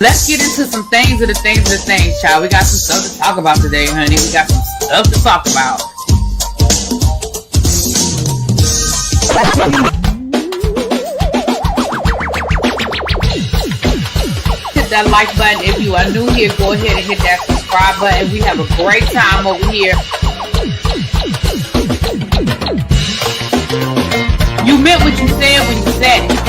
Let's get into some things of the things, child. We got some stuff to talk about today, honey. We got some stuff to talk about. Hit that like button. If you are new here, go ahead and hit that subscribe button. We have a great time over here. You meant what you said when you said it.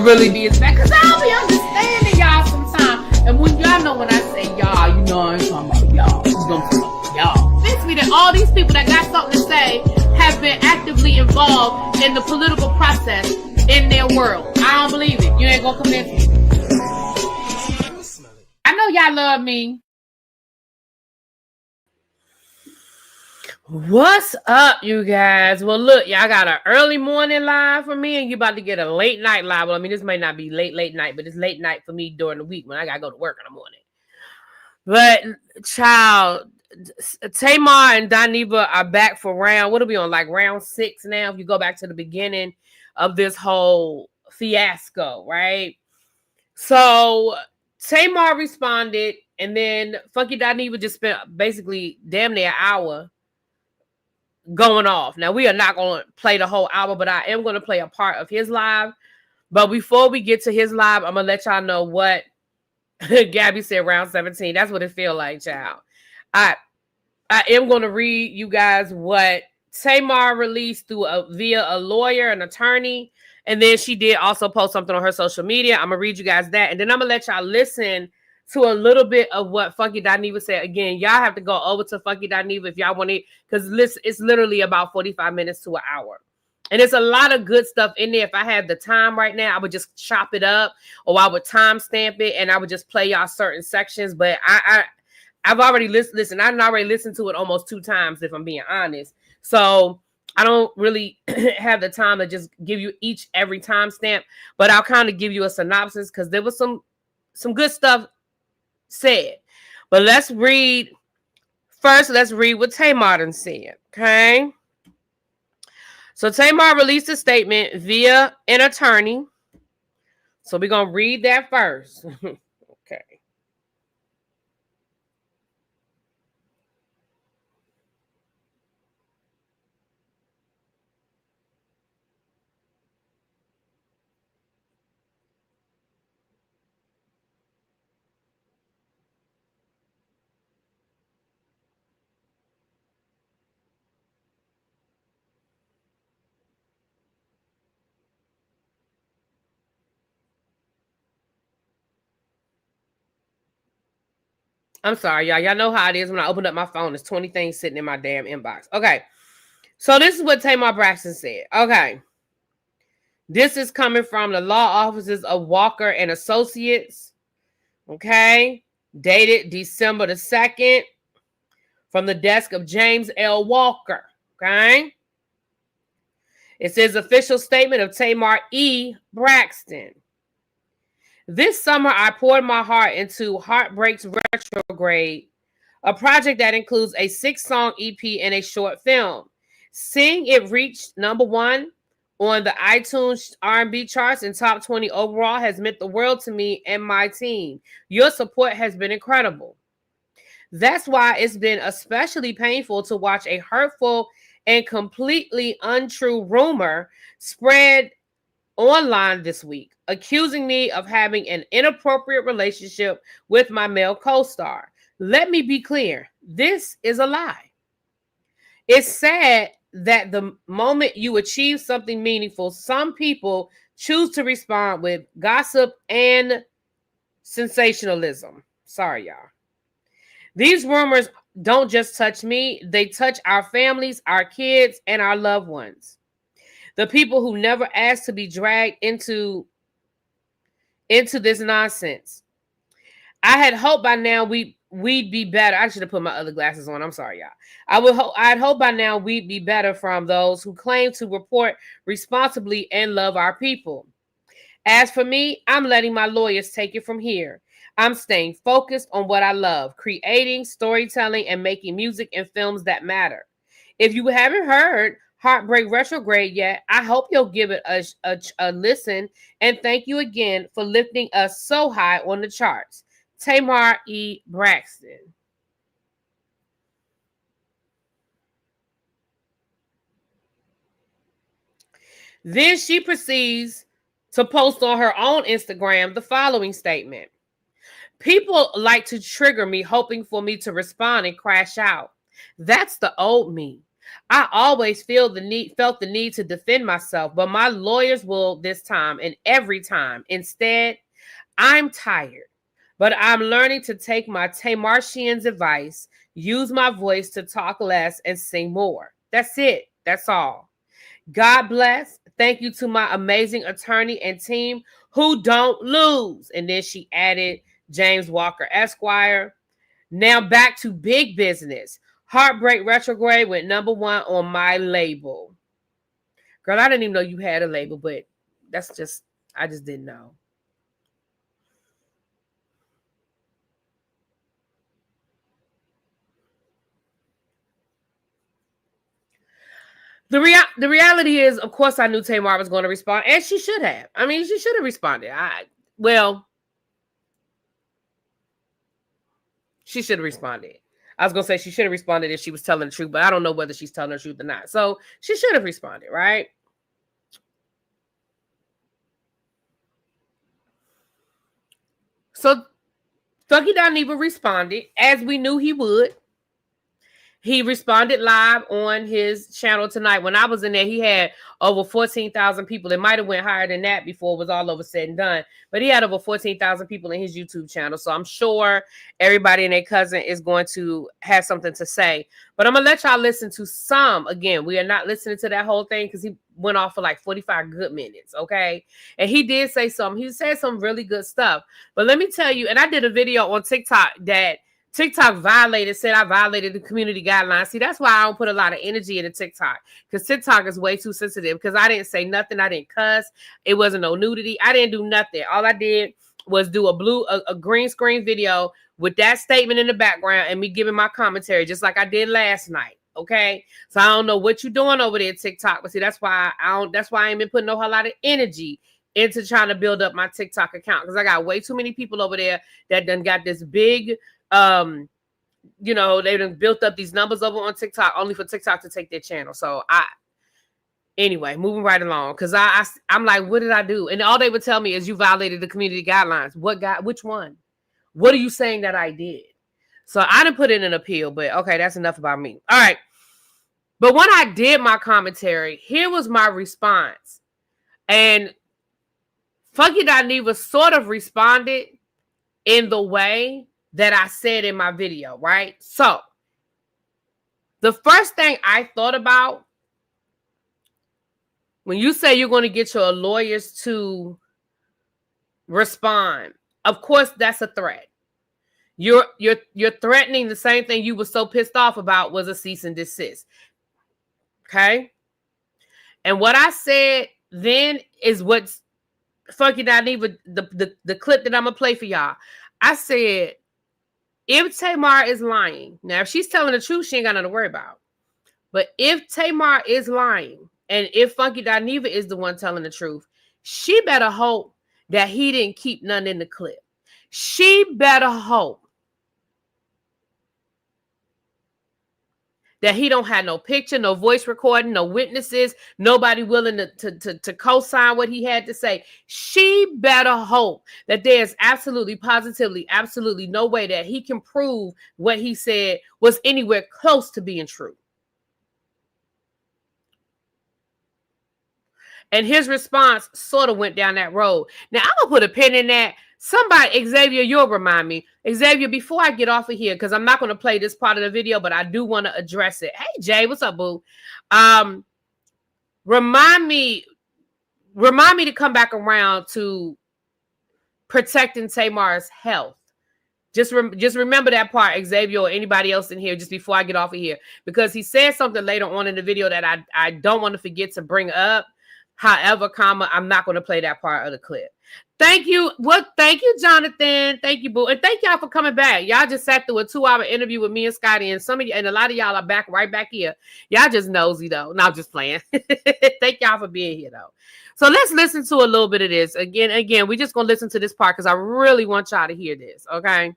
Really be that, because I'll be understanding y'all sometimes. And when y'all know when I say y'all, you know I ain't talking about y'all. You don't talk about y'all. This means that all these people that got something to say have been actively involved in the political process in their world. I don't believe it. You ain't gonna convince me. I know y'all love me. What's up, you guys? Well, look, y'all got an early morning live for me, and you about to get a late night live. Well, I mean, this may not be late night, but it's late night for me during the week when I gotta go to work in the morning. But, child, Tamar and Dineva are back for round. What are we on? Like round 6 now? If you go back to the beginning of this whole fiasco, right? So Tamar responded, and then Funky Dineva just spent basically damn near an hour going off. Now, we are not going to play the whole hour, but I am going to play a part of his live. But before we get to his live, I'm going to let y'all know what Gabby said round 17. That's what it feel like, child. I am going to read you guys what Tamar released via a lawyer, an attorney, and then she did also post something on her social media. I'm going to read you guys that, and then I'm going to let y'all listen to a little bit of what Funky Dineva said. Again, y'all have to go over to Funky Dineva if y'all want it, because it's literally about 45 minutes to an hour. And there's a lot of good stuff in there. If I had the time right now, I would just chop it up, or I would timestamp it, and I would just play y'all certain sections. But I've already listened. I've already listened to it almost 2 times, if I'm being honest. So I don't really have the time to just give you every timestamp, but I'll kind of give you a synopsis, because there was some good stuff said. But let's read what Tamar said. Okay. So Tamar released a statement via an attorney. So we're gonna read that first. Okay. I'm sorry, y'all. Y'all know how it is when I open up my phone. There's 20 things sitting in my damn inbox. Okay. So this is what Tamar Braxton said. Okay. This is coming from the law offices of Walker and Associates. Okay. Dated December the 2nd. From the desk of James L. Walker. Okay. It says official statement of Tamar E. Braxton. This summer, I poured my heart into Heartbreak's Retrograde, a project that includes a 6-song EP and a short film. Seeing it reach #1 on the iTunes R&B charts and top 20 overall has meant the world to me and my team. Your support has been incredible. That's why it's been especially painful to watch a hurtful and completely untrue rumor spread online this week, accusing me of having an inappropriate relationship with my male co-star. Let me be clear. This is a lie. It's sad that the moment you achieve something meaningful, some people choose to respond with gossip and sensationalism. Sorry, y'all. These rumors don't just touch me. They touch our families, our kids, and our loved ones. The people who never asked to be dragged into this nonsense. I had hoped by now we'd be better. I should have put my other glasses on. I'm sorry, y'all. I'd hope by now we'd be better from those who claim to report responsibly and love our people. As for me, I'm letting my lawyers take it from here. I'm staying focused on what I love, creating, storytelling, and making music and films that matter. If you haven't heard, Heartbreak Retrograde yet, I hope you'll give it a listen. And thank you again for lifting us so high on the charts. Tamar E. Braxton. Then she proceeds to post on her own Instagram the following statement. People like to trigger me, hoping for me to respond and crash out. That's the old me. I always felt the need to defend myself, but my lawyers will this time and every time. Instead, I'm tired, but I'm learning to take my Tamartian's advice, use my voice to talk less and sing more. That's it. That's all. God bless. Thank you to my amazing attorney and team who don't lose. And then she added James Walker Esquire. Now back to big business. Heartbreak Retrograde went number 1 on my label. Girl, I didn't even know you had a label, but I just didn't know. The reality is, of course, I knew Tamar was going to respond, and she should have. I mean, she should have responded. She should have responded. I was going to say she should have responded if she was telling the truth, but I don't know whether she's telling the truth or not. So she should have responded, right? So Thucky Dineva responded, as we knew he would. He responded live on his channel tonight. When I was in there, he had over 14,000 people. It might have went higher than that before it was all over said and done. But he had over 14,000 people in his YouTube channel. So I'm sure everybody and their cousin is going to have something to say. But I'm going to let y'all listen to some. Again, we are not listening to that whole thing because he went off for like 45 good minutes, okay? And he did say something. He said some really good stuff. But let me tell you, and I did a video on TikTok that TikTok said I violated the community guidelines. See, that's why I don't put a lot of energy into TikTok, because TikTok is way too sensitive, because I didn't say nothing. I didn't cuss. It wasn't no nudity. I didn't do nothing. All I did was do a green screen video with that statement in the background and me giving my commentary, just like I did last night. Okay. So I don't know what you're doing over there, TikTok, but see, that's why I ain't been putting a whole lot of energy into trying to build up my TikTok account, because I got way too many people over there that done got this big they done built up these numbers over on TikTok only for TikTok to take their channel. So anyway, moving right along, because I'm like, what did I do? And all they would tell me is you violated the community guidelines. Which one? What are you saying that I did? So I didn't put in an appeal, but okay, that's enough about me. All right. But when I did my commentary, here was my response. And Funky Dineva sort of responded in the way that I said in my video, right? So the first thing I thought about when you say you're going to get your lawyers to respond, of course, that's a threat. You're threatening the same thing you were so pissed off about was a cease and desist. Okay? And what I said then is what's Funky Dineva, the clip that I'm going to play for y'all. I said, if Tamar is lying, now if she's telling the truth, she ain't got nothing to worry about. But if Tamar is lying, and if Funky Dineva is the one telling the truth, she better hope that he didn't keep none in the clip. She better hope that he don't have no picture, no voice recording, no witnesses, nobody willing to co-sign what he had to say. She better hope that there's absolutely, positively, absolutely no way that he can prove what he said was anywhere close to being true. And his response sort of went down that road. Now, I'm going to put a pin in that. Somebody, Xavier, you'll remind me. Xavier, before I get off of here, because I'm not going to play this part of the video, but I do want to address it. Hey, Jay, what's up, boo? Remind me to come back around to protecting Tamar's health. Just remember that part, Xavier, or anybody else in here, just before I get off of here, because he said something later on in the video that I don't want to forget to bring up. However, I'm not going to play that part of the clip. Thank you. Thank you, Jonathan. Thank you, boo. And thank y'all for coming back. Y'all just sat through a 2-hour interview with me and Scotty, and some of you, and a lot of y'all are right back here. Y'all just nosy though. No, I'm just playing. Thank y'all for being here though. So let's listen to a little bit of this. Again, we're just gonna listen to this part because I really want y'all to hear this. Okay.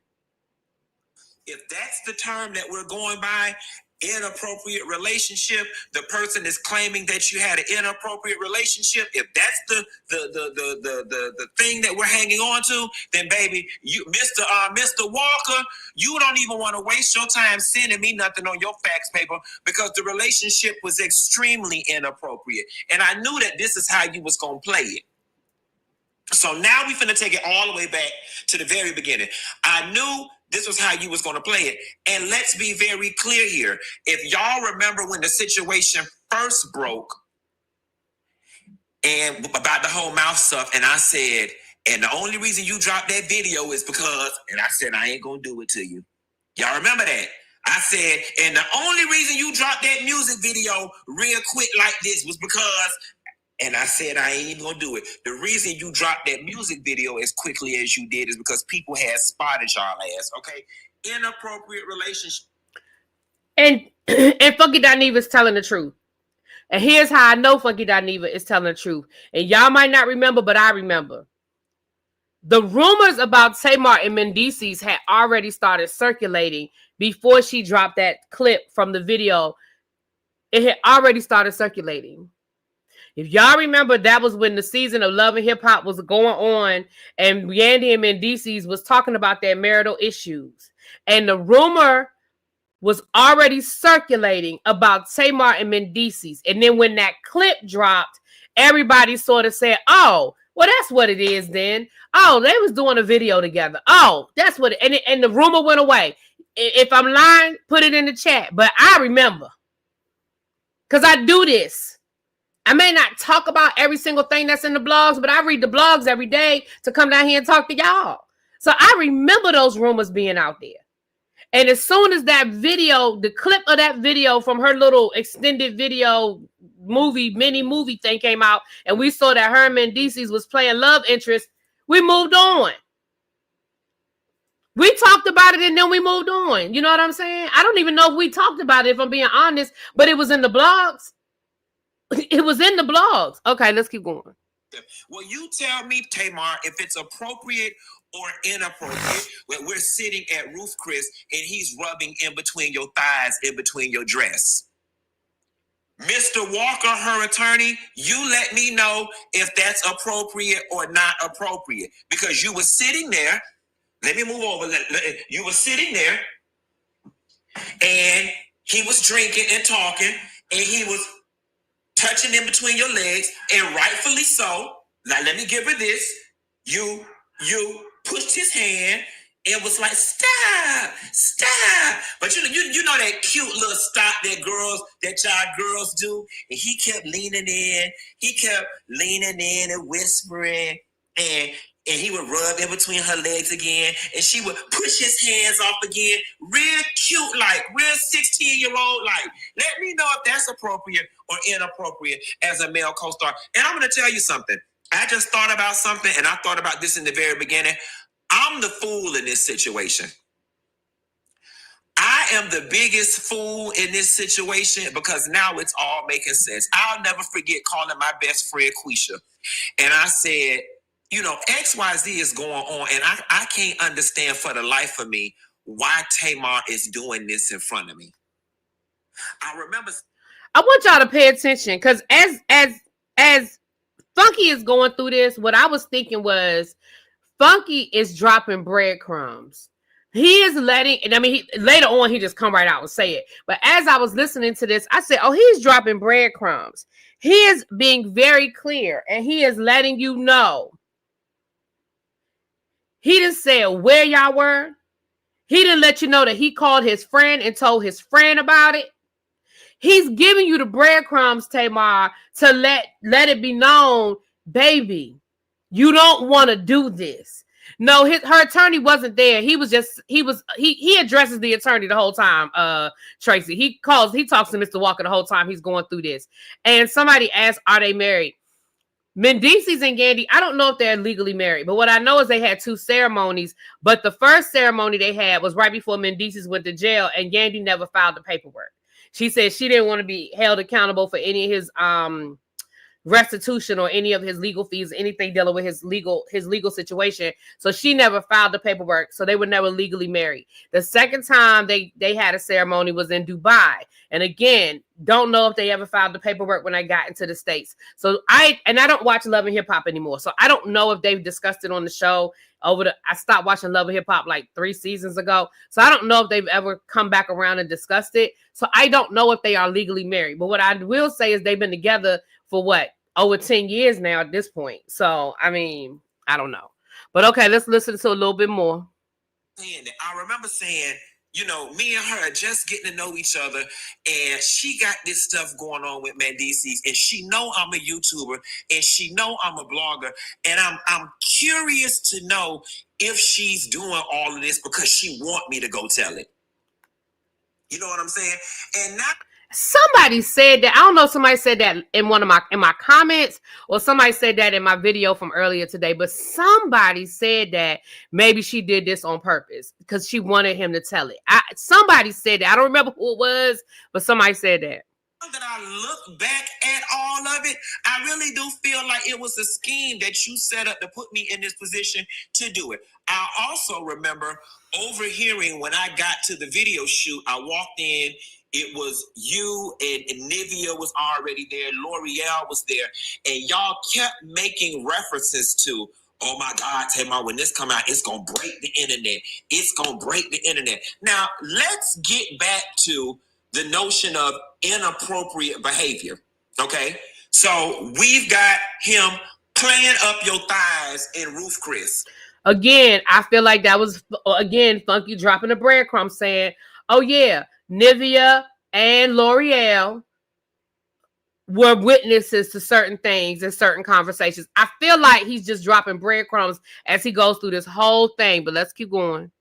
If that's the term that we're going by, inappropriate relationship, the person is claiming that you had an inappropriate relationship. If that's the thing that we're hanging on to, then baby, you Mr. Walker, you don't even want to waste your time sending me nothing on your fax paper because the relationship was extremely inappropriate. And I knew that this is how you was gonna play it. So now we finna take it all the way back to the very beginning. I knew this was how you was going to play it. And let's be very clear here. If y'all remember when the situation first broke and about the whole mouth stuff, and I said, and the only reason you dropped that video is because, and I said, I ain't going to do it to you. Y'all remember that? I said, and the only reason you dropped that music video real quick like this was because, and I said, I ain't even gonna do it. The reason you dropped that music video as quickly as you did is because people had spotted y'all ass, okay? Inappropriate relationship. And Funky Dineva is telling the truth. And here's how I know Funky Dineva is telling the truth. And y'all might not remember, but I remember. The rumors about Tamar and Mendices had already started circulating before she dropped that clip from the video. It had already started circulating. If y'all remember, that was when the season of Love and Hip Hop was going on, and Yandy and Mendices was talking about their marital issues. And the rumor was already circulating about Tamar and Mendices. And then when that clip dropped, everybody sort of said, oh, well, that's what it is then. Oh, they was doing a video together. Oh, that's what it, and the rumor went away. If I'm lying, put it in the chat. But I remember. Because I do this. I may not talk about every single thing that's in the blogs, but I read the blogs every day to come down here and talk to y'all. So I remember those rumors being out there. And as soon as that video, the clip of that video from her little extended video mini movie thing came out, and we saw that her and Mendices was playing love interest, we moved on. We talked about it and then we moved on. You know what I'm saying? I don't even know if we talked about it, if I'm being honest, but it was in the blogs. It was in the blogs. Okay, let's keep going. Well, you tell me, Tamar, if it's appropriate or inappropriate when we're sitting at Ruth Chris and he's rubbing in between your thighs, in between your dress. Mr. Walker, her attorney, you let me know if that's appropriate or not appropriate. Because you were sitting there. Let me move over. You were sitting there and he was drinking and talking and he was touching in between your legs, and rightfully so. Now let me give her this. You pushed his hand and was like, stop. But you know that cute little stop that y'all girls do. And he kept leaning in and whispering, and he would rub in between her legs again, and she would push his hands off again, real cute, like real 16-year-old, like. Let me know if that's appropriate or inappropriate as a male co-star. And I'm going to tell you something. I just thought about something, and I thought about this in the very beginning. I'm the fool in this situation. I am the biggest fool in this situation because now it's all making sense. I'll never forget calling my best friend Quisha, and I said, you know, XYZ is going on, and I can't understand for the life of me why Tamar is doing this in front of me. I remember. I want y'all to pay attention because as Funky is going through this, what I was thinking was Funky is dropping breadcrumbs. He is letting, and I mean, later on, he just come right out and say it. But as I was listening to this, I said, oh, he's dropping breadcrumbs. He is being very clear, and he is letting you know. He didn't say where y'all were. He didn't let you know that he called his friend and told his friend about it. He's giving you the breadcrumbs, Tamar, to let it be known, baby, you don't want to do this. No, her attorney wasn't there. He addresses the attorney the whole time, Tracy. He talks to Mr. Walker the whole time he's going through this. And somebody asked, are they married? Mendices and Gandy, I don't know if they're legally married, but what I know is they had 2 ceremonies. But the first ceremony they had was right before Mendices went to jail, and Gandy never filed the paperwork. She said she didn't want to be held accountable for any of his restitution or any of his legal fees, anything dealing with his legal situation. So she never filed the paperwork. So they were never legally married. The second time they had a ceremony was in Dubai. And again, don't know if they ever filed the paperwork when I got into the States. So I don't watch Love and Hip Hop anymore. So I don't know if they've discussed it on the show I stopped watching Love and Hip Hop like 3 seasons ago. So I don't know if they've ever come back around and discussed it. So I don't know if they are legally married. But what I will say is they've been together for what? Over 10 years now at this point. So, I mean, I don't know. But okay, let's listen to a little bit more. I remember saying, you know, me and her just getting to know each other, and she got this stuff going on with Mendices, and she know I'm a YouTuber, and she know I'm a blogger, and I'm curious to know if she's doing all of this because she want me to go tell it. You know what I'm saying? And not. Somebody said that. I don't know. Somebody said that in my comments, or somebody said that in my video from earlier today. But somebody said that maybe she did this on purpose because she wanted him to tell it. Somebody said that. I don't remember who it was, but somebody said that. That I look back at all of it, I really do feel like it was a scheme that you set up to put me in this position to do it. I also remember overhearing when I got to the video shoot, I walked in. It was you and Dineva was already there. L'Oreal was there. And y'all kept making references to, oh my God, Tamar, when this come out, it's going to break the internet. It's going to break the internet. Now, let's get back to the notion of inappropriate behavior, okay? So we've got him playing up your thighs in Ruth Chris. Again, I feel like that was, again, Funky dropping a breadcrumb saying, oh yeah, Dineva and L'Oreal were witnesses to certain things and certain conversations. I feel like he's just dropping breadcrumbs as he goes through this whole thing, but let's keep going.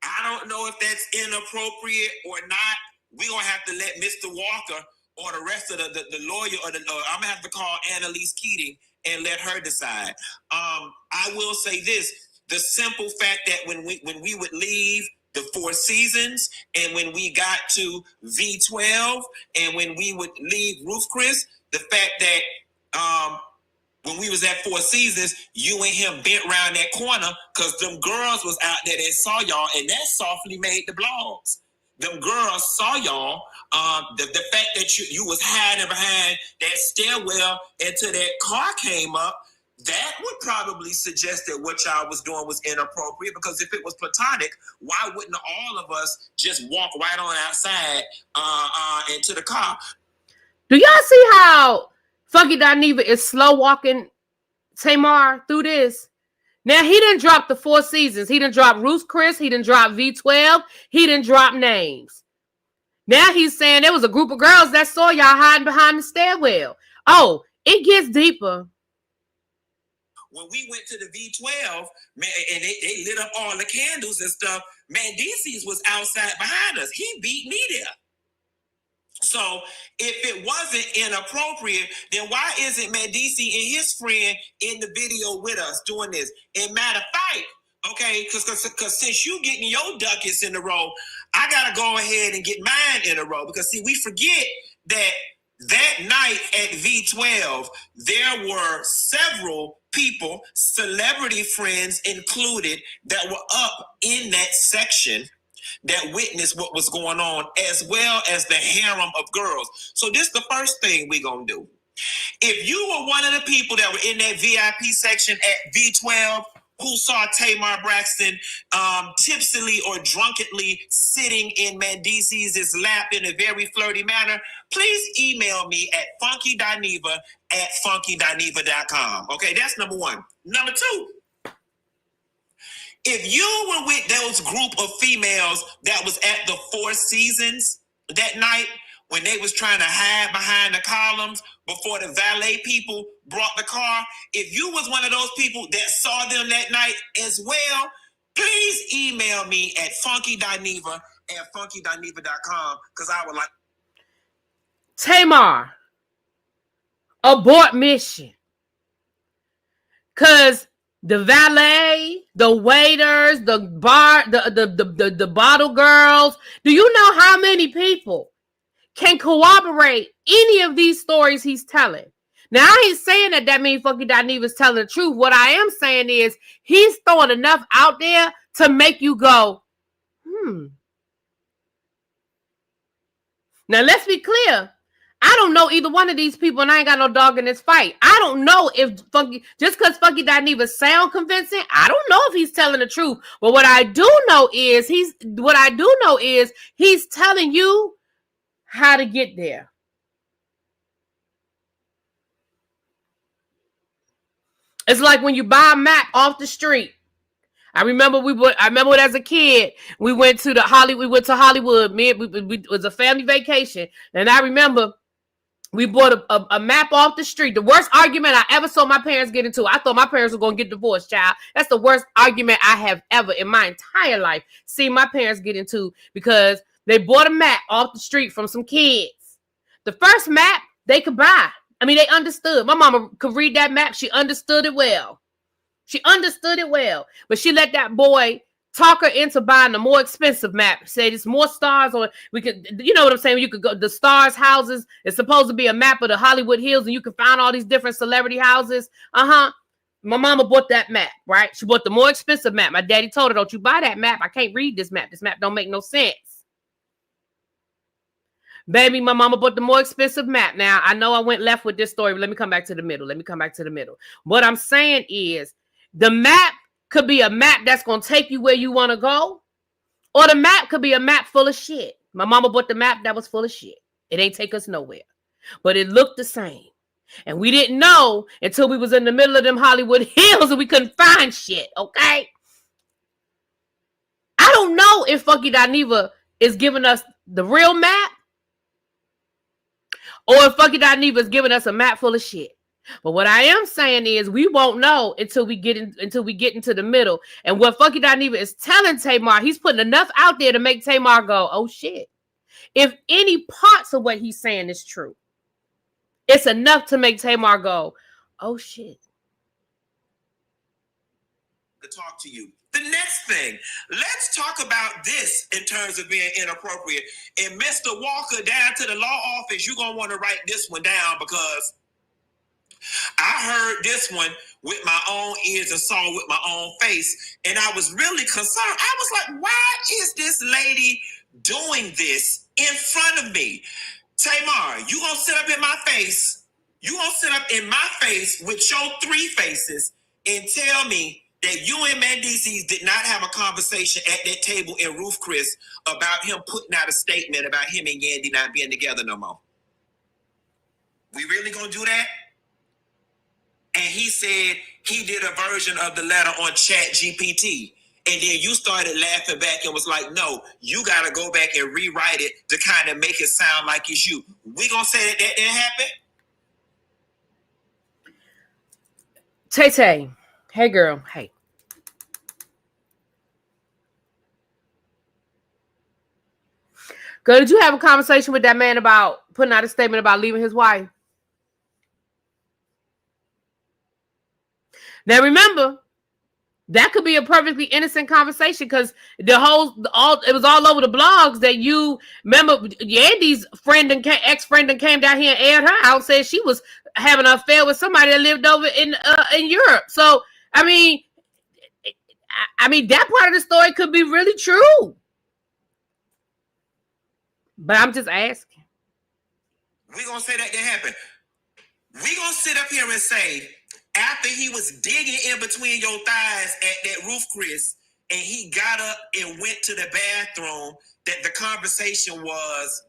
I don't know if that's inappropriate or not. We're going to have to let Mr. Walker or the rest of the lawyer, or I'm going to have to call Annalise Keating and let her decide. I will say this, the simple fact that when we would leave the Four Seasons, and when we got to V12, and when we would leave Ruth Chris, the fact that when we was at Four Seasons, you and him bent around that corner because them girls was out there that saw y'all, and that softly made the blogs. Them girls saw y'all. The fact that you was hiding behind that stairwell until that car came up, that would probably suggest that what y'all was doing was inappropriate, because if it was platonic, why wouldn't all of us just walk right on outside into the car? Do y'all see how Funky Dineva is slow walking Tamar through this? Now, he didn't drop the Four Seasons. He didn't drop Ruth Chris. He didn't drop V12. He didn't drop names. Now he's saying there was a group of girls that saw y'all hiding behind the stairwell. Oh, it gets deeper. When we went to the V12, man, and they lit up all the candles and stuff, Mendices was outside behind us. He beat me there. So if it wasn't inappropriate, then why isn't Mendices and his friend in the video with us doing this? And matter of fact, okay, because since you getting your ducats in a row, I got to go ahead and get mine in a row. Because, see, we forget that night at V12, there were several people, celebrity friends included, that were up in that section that witnessed what was going on, as well as the harem of girls. So this is the first thing we're going to do. If you were one of the people that were in that VIP section at V12 who saw Tamar Braxton tipsily or drunkenly sitting in Mendices' lap in a very flirty manner, please email me at funkydineva@funkydineva.com. Okay, that's number one. Number two, if you were with those group of females that was at the Four Seasons that night when they was trying to hide behind the columns before the valet people brought the car, if you was one of those people that saw them that night as well, please email me at funkydineva@funkydineva.com, because I would like... Tamar, abort mission. Cause the valet, the waiters, the bar, the bottle girls. Do you know how many people can corroborate any of these stories he's telling? Now, I ain't saying that means Funky Dineva's telling the truth. What I am saying is he's throwing enough out there to make you go, Now, let's be clear. I don't know either one of these people, and I ain't got no dog in this fight. I don't know if just because Funky Dineva sound convincing, I don't know if he's telling the truth. But what I do know is he's telling you how to get there. It's like when you buy a map off the street. I remember as a kid, we went to Hollywood. It was a family vacation, and I remember we bought a map off the street. The worst argument I ever saw my parents get into. I thought my parents were going to get divorced, child. That's the worst argument I have ever in my entire life seen my parents get into, because they bought a map off the street from some kids. The first map they could buy. I mean, they understood. My mama could read that map. She understood it well. But she let that boy talk her into buying the more expensive map. Said it's more stars on. We could, you know what I'm saying? You could go the stars houses. It's supposed to be a map of the Hollywood Hills, and you can find all these different celebrity houses. My mama bought that map, right? She bought the more expensive map. My daddy told her, "Don't you buy that map? I can't read this map. This map don't make no sense." Baby, my mama bought the more expensive map. Now, I know I went left with this story, but let me come back to the middle. What I'm saying is, the map could be a map that's going to take you where you want to go, or the map could be a map full of shit. My mama bought the map that was full of shit. It ain't take us nowhere, but it looked the same. And we didn't know until we was in the middle of them Hollywood Hills and we couldn't find shit, okay? I don't know if Funky Dineva is giving us the real map, or if Funky Dineva is giving us a map full of shit. But what I am saying is we won't know until we get into the middle. And what Funky Dineva is telling Tamar, he's putting enough out there to make Tamar go, oh shit. If any parts of what he's saying is true, it's enough to make Tamar go, oh shit. To talk to you. The next thing, let's talk about this in terms of being inappropriate. And Mr. Walker, down to the law office, you're going to want to write this one down, because I heard this one with my own ears and saw with my own face, and I was really concerned. I was like, why is this lady doing this in front of me? Tamar, you gonna sit up in my face? You gonna sit up in my face with your three faces and tell me that you and Mendeecees did not have a conversation at that table in Ruth Chris about him putting out a statement about him and Yandy not being together no more? We really gonna do that? And he said he did a version of the letter on Chat GPT. And then you started laughing back and was like, no, you got to go back and rewrite it to kind of make it sound like it's you. We going to say that didn't happen? Tay-Tay. Hey, girl. Hey. Girl, did you have a conversation with that man about putting out a statement about leaving his wife? Now, remember, that could be a perfectly innocent conversation, because it was all over the blogs that you remember Yandy's ex-friend and came down here and aired her out, said she was having an affair with somebody that lived over in Europe. So, I mean, that part of the story could be really true. But I'm just asking. We're going to say that didn't happen. We're going to sit up here and say, after he was digging in between your thighs at that roof, Chris, and he got up and went to the bathroom, that the conversation was,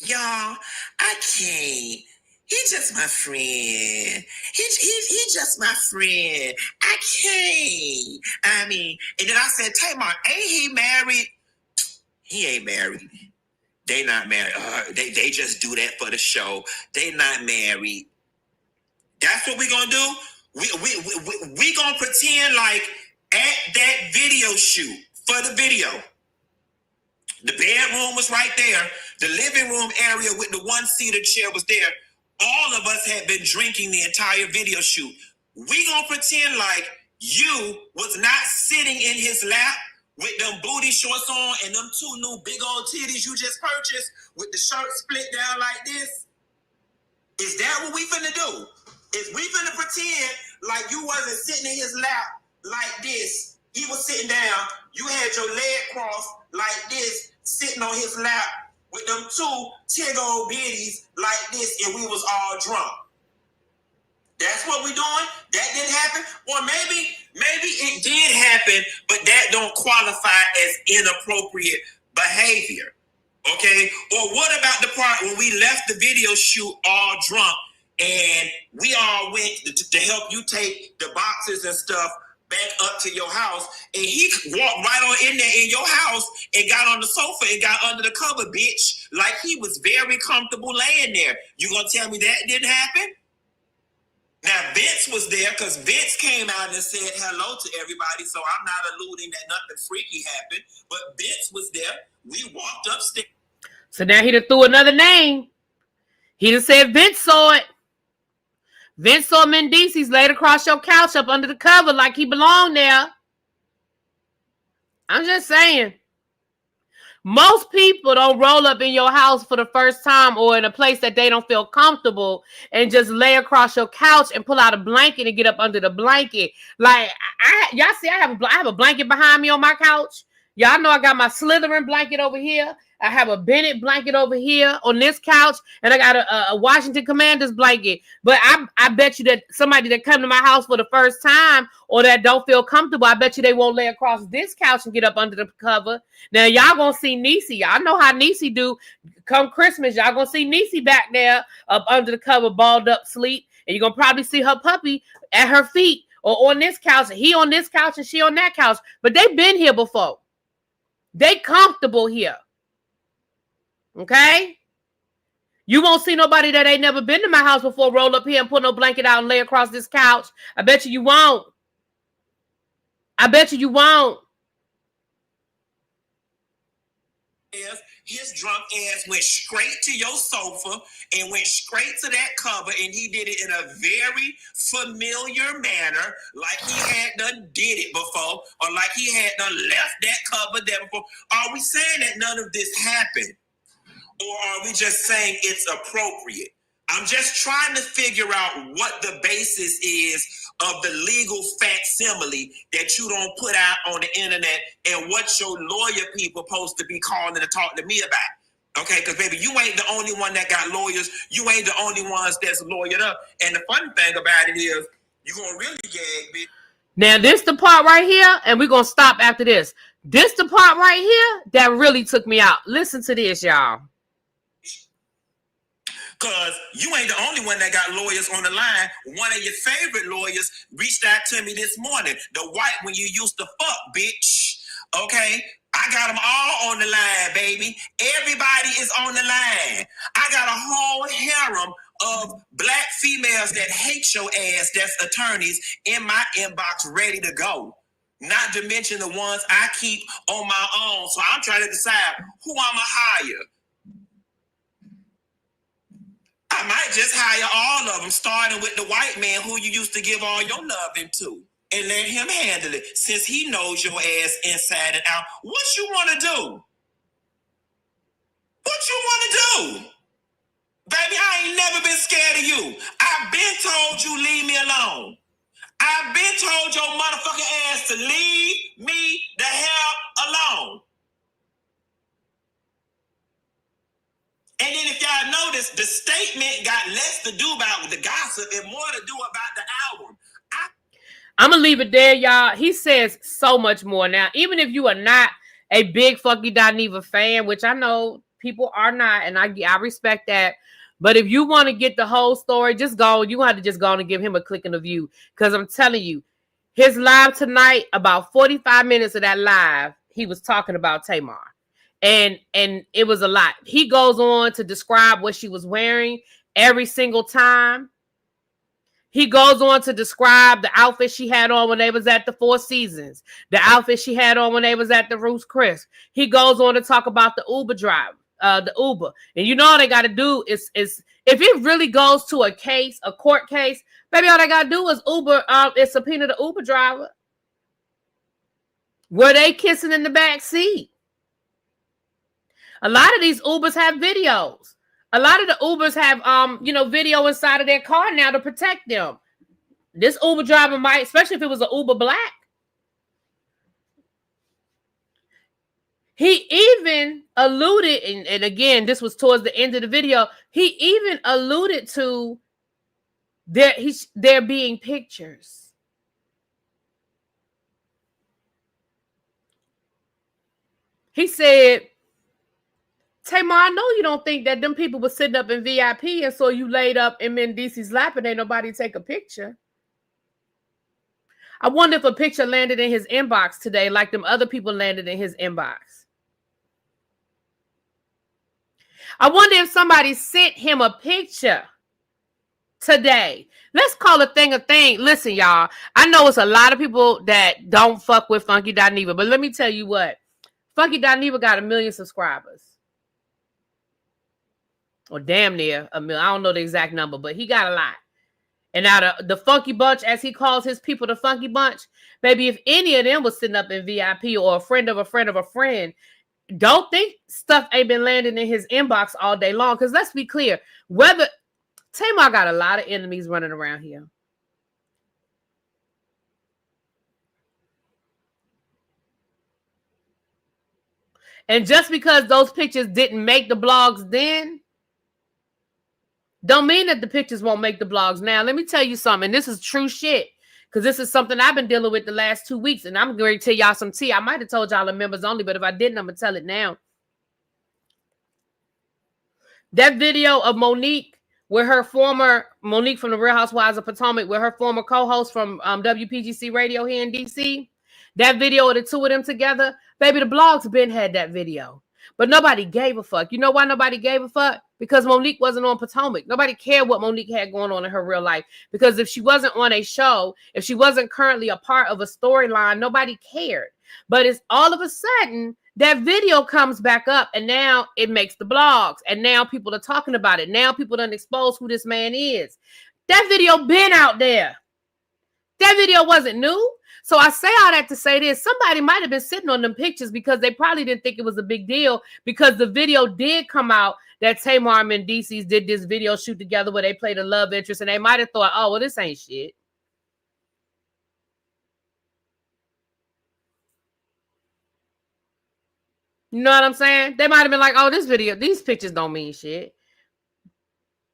y'all, I can't. He's just my friend. He's just my friend. I can't. I mean, and then I said, Tamar, ain't he married? He ain't married. They not married. They just do that for the show. They not married. That's what we gonna do. We gonna pretend like at that video shoot for the video, the bedroom was right there, the living room area with the one-seater chair was there. All of us had been drinking the entire video shoot. We gonna pretend like you was not sitting in his lap with them booty shorts on and them 2 new big old titties you just purchased with the shirt split down like this. Is that what we finna do? Is we finna pretend like you wasn't sitting in his lap like this? He was sitting down. You had your leg crossed like this, sitting on his lap with them 2 tig old bitties like this, and we was all drunk. That's what we doing? That didn't happen? Or maybe it did happen, but that don't qualify as inappropriate behavior. Okay? Or what about the part when we left the video shoot all drunk and we all went to help you take the boxes and stuff back up to your house, and he walked right on in there in your house and got on the sofa and got under the cover, bitch, like he was very comfortable laying there. You gonna tell me that didn't happen? Now, Vince was there because Vince came out and said hello to everybody, so I'm not alluding that nothing freaky happened, but Vince was there. We walked upstairs. So now he done threw another name. He done said Vince saw it. Vince saw Mendices laid across your couch up under the cover like he belonged there. I'm just saying. Most people don't roll up in your house for the first time or in a place that they don't feel comfortable and just lay across your couch and pull out a blanket and get up under the blanket. Like, y'all see, I have a blanket behind me on my couch. Y'all know I got my Slytherin blanket over here. I have a Bennett blanket over here on this couch, and I got a Washington Commanders blanket. But I bet you that somebody that come to my house for the first time or that don't feel comfortable, I bet you they won't lay across this couch and get up under the cover. Now, y'all gonna see Niecy. Y'all know how Niecy do. Come Christmas, y'all gonna see Niecy back there up under the cover, balled up, sleep. And you're gonna probably see her puppy at her feet or on this couch. He on this couch and she on that couch. But they've been here before. They comfortable here. Okay? You won't see nobody that ain't never been to my house before roll up here and put no blanket out and lay across this couch. I bet you won't. I bet you won't. His drunk ass went straight to your sofa and went straight to that cover, and he did it in a very familiar manner, like he had done did it before, or like he had done left that cover there before. Are we saying that none of this happened? Or are we just saying it's appropriate? I'm just trying to figure out what the basis is of the legal facsimile that you don't put out on the internet and what your lawyer people supposed to be calling to talk to me about. Okay, because baby, you ain't the only one that got lawyers. You ain't the only ones that's lawyered up. And the funny thing about it is, you're going to really gag, bitch. Now, this the part right here, and we're going to stop after this. This the part right here that really took me out. Listen to this, y'all. Because you ain't the only one that got lawyers on the line. One of your favorite lawyers reached out to me this morning. The white when you used to fuck, bitch. Okay? I got them all on the line, baby. Everybody is on the line. I got a whole harem of black females that hate your ass, that's attorneys, in my inbox ready to go. Not to mention the ones I keep on my own. So I'm trying to decide who I'm going to hire. I might just hire all of them, starting with the white man who you used to give all your loving to, and let him handle it, since he knows your ass inside and out. What you want to do? What you want to do? Baby, I ain't never been scared of you. I've been told you leave me alone. I've been told your motherfucking ass to leave me the hell alone. And then if y'all notice, the statement got less to do about the gossip and more to do about the album. I'm going to leave it there, y'all. He says so much more. Now, even if you are not a big Fucky Dineva fan, which I know people are not, and I respect that. But if you want to get the whole story, just go. You have to just go and give him a click in the view. Because I'm telling you, his live tonight, about 45 minutes of that live, he was talking about Tamar. And it was a lot. He goes on to describe what she was wearing every single time. He goes on to describe the outfit she had on when they was at the Four Seasons, the outfit she had on when they was at the Ruth's Chris. He goes on to talk about the Uber drive, the Uber. And you know all they got to do is If it really goes to a case, a court case, baby, all they gotta do is is subpoena the Uber driver. Were they kissing in the back seat? A lot of these Ubers have videos. A lot of the Ubers have video inside of their car now to protect them. This Uber driver might, especially if it was an Uber Black. He even alluded, and again, this was towards the end of the video, he even alluded to there being pictures. He said, Tamar, I know you don't think that them people were sitting up in VIP and so you laid up in Mendice's lap and ain't nobody take a picture. I wonder if a picture landed in his inbox today like them other people landed in his inbox. I wonder if somebody sent him a picture today. Let's call a thing a thing. Listen, y'all, I know it's a lot of people that don't fuck with Funky Dineva, but let me tell you what. Funky Dineva got 1 million subscribers. Or damn near 1 million. I don't know the exact number, but he got a lot. And now the Funky Bunch, as he calls his people, the Funky Bunch, baby, if any of them was sitting up in VIP or a friend of a friend of a friend, don't think stuff ain't been landing in his inbox all day long. Because let's be clear, Tamar got a lot of enemies running around here. And just because those pictures didn't make the blogs then, don't mean that the pictures won't make the blogs now. Let me tell you something. This is true shit. Because this is something I've been dealing with the last 2 weeks. And I'm going to tell y'all some tea. I might have told y'all the members only, but if I didn't, I'm going to tell it now. That video of Monique with her Monique from the Real Housewives of Potomac, with her former co-host from WPGC Radio here in DC, that video of the two of them together, baby, the blogs been had that video. But nobody gave a fuck. You know why nobody gave a fuck? Because Monique wasn't on Potomac. Nobody cared what Monique had going on in her real life. Because if she wasn't on a show, if she wasn't currently a part of a storyline, nobody cared. But it's all of a sudden, that video comes back up and now it makes the blogs. And now people are talking about it. Now people done expose who this man is. That video been out there. That video wasn't new. So I say all that to say this. Somebody might have been sitting on them pictures because they probably didn't think it was a big deal, because the video did come out that Tamar and Mendice's did this video shoot together where they played a love interest, and they might have thought, oh, well, this ain't shit. You know what I'm saying? They might have been like, oh, these pictures don't mean shit.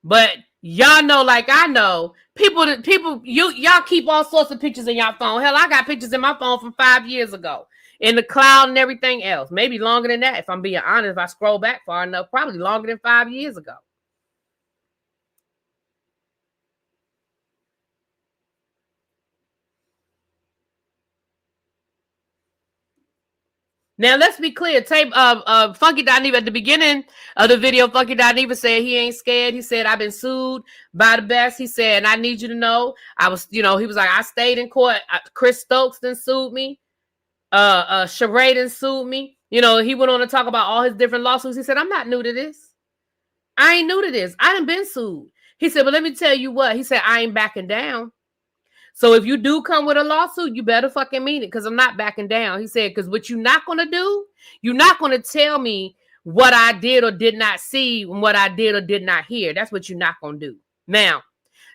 But y'all know, like I know, y'all keep all sorts of pictures in y'all phone. Hell, I got pictures in my phone from 5 years ago in the cloud and everything else. Maybe longer than that, if I'm being honest. If I scroll back far enough, probably longer than 5 years ago. Now, let's be clear. Funky Dineva, at the beginning of the video, Funky Dineva said he ain't scared. He said, I've been sued by the best. He said, and I need you to know, he was like, I stayed in court. Chris Stokes then sued me. Sheree then sued me. He went on to talk about all his different lawsuits. He said, I'm not new to this. I ain't new to this. I done been sued. He said, but let me tell you what. He said, I ain't backing down. So if you do come with a lawsuit, you better fucking mean it, because I'm not backing down. He said, because what you're not going to do, you're not going to tell me what I did or did not see and what I did or did not hear. That's what you're not going to do. Now,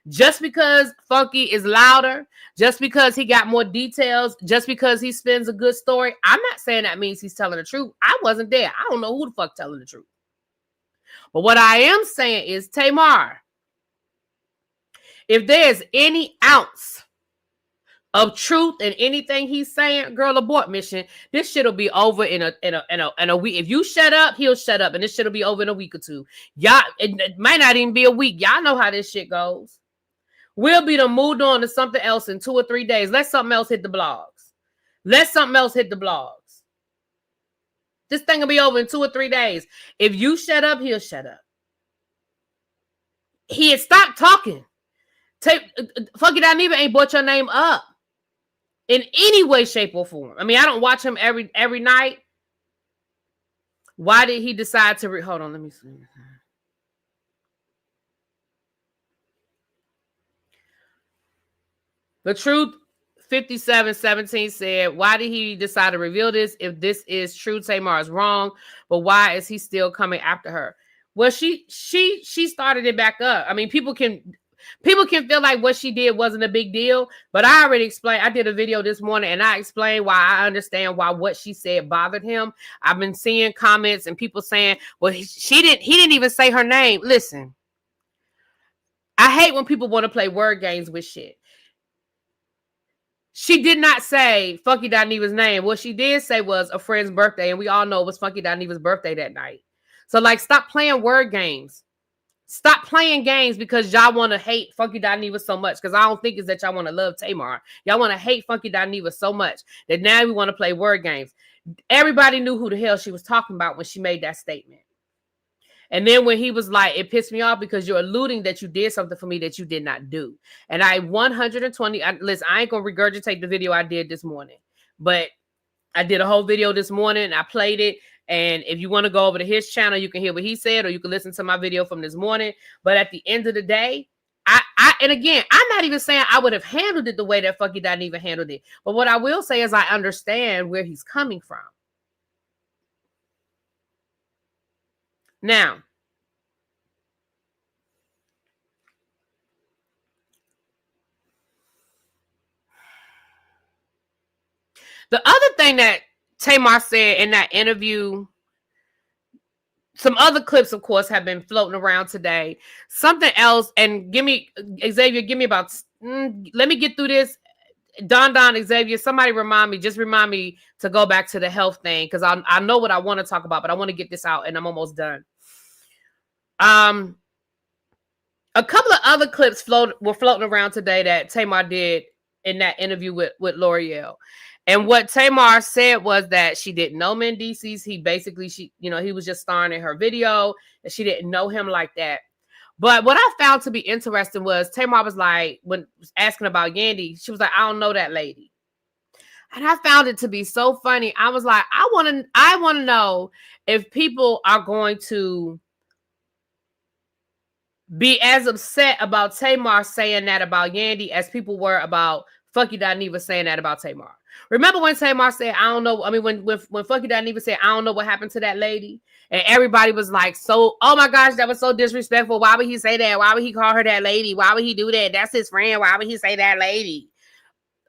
just because Funky is louder, just because he got more details, just because he spins a good story, I'm not saying that means he's telling the truth. I wasn't there. I don't know who the fuck telling the truth. But what I am saying is, Tamar, if there's any ounce of truth in anything he's saying, girl, abort mission. This shit'll be over in a week. If you shut up, he'll shut up, and this shit'll be over in a week or two. Y'all, it might not even be a week. Y'all know how this shit goes. We'll be done moved on to something else in 2 or 3 days. Let something else hit the blogs. Let something else hit the blogs. This thing will be over in 2 or 3 days. If you shut up, he'll shut up. He had stopped talking. Funky Dineva ain't brought your name up in any way, shape, or form. I mean, I don't watch him every night. Why did he decide to hold on, let me see. The Truth 5717 said, why did he decide to reveal this? If this is true, Tamar is wrong, but why is he still coming after her? Well, she started it back up. I mean, people can feel like what she did wasn't a big deal, but I already explained. I did a video this morning and I explained why I understand why what she said bothered him. I've been seeing comments and people saying, well, he didn't even say her name. Listen, I hate when people want to play word games with shit. She did not say Funky Dineva's name. What she did say was a friend's birthday, and we all know it was Funky Dineva's birthday that night. So, like, stop playing word games. Stop playing games because y'all want to hate Funky Dineva so much. Because I don't think it's that y'all want to love Tamar. Y'all want to hate Funky Dineva so much that now we want to play word games. Everybody knew who the hell she was talking about when she made that statement. And then when he was like, it pissed me off because you're alluding that you did something for me that you did not do. And I 120, listen, I ain't going to regurgitate the video I did this morning, but I did a whole video this morning. I played it. And if you want to go over to his channel, you can hear what he said, or you can listen to my video from this morning. But at the end of the day, and again, I'm not even saying I would have handled it the way that Funky Dineva handled it. But what I will say is I understand where he's coming from. Now, the other thing that Tamar said in that interview, some other clips, of course, have been floating around today. Something else, and Xavier, give me about, let me get through this. Don, Xavier, somebody remind me to go back to the health thing, because I know what I want to talk about, but I want to get this out, and I'm almost done. A couple of other clips were floating around today that Tamar did in that interview with L'Oreal. And what Tamar said was that she didn't know Mendices. He was just starring in her video, and she didn't know him like that. But what I found to be interesting was Tamar was like, when asking about Yandy, she was like, I don't know that lady. And I found it to be so funny. I was like, I want to know if people are going to be as upset about Tamar saying that about Yandy as people were about Funky Dineva saying that about Tamar. Remember when Tamar said, I don't know, I mean, when Funky Dineva said, I don't know what happened to that lady, and everybody was like, so, oh my gosh, that was so disrespectful. Why would he say that? Why would he call her that lady? Why would he do that? That's his friend. Why would he say that lady?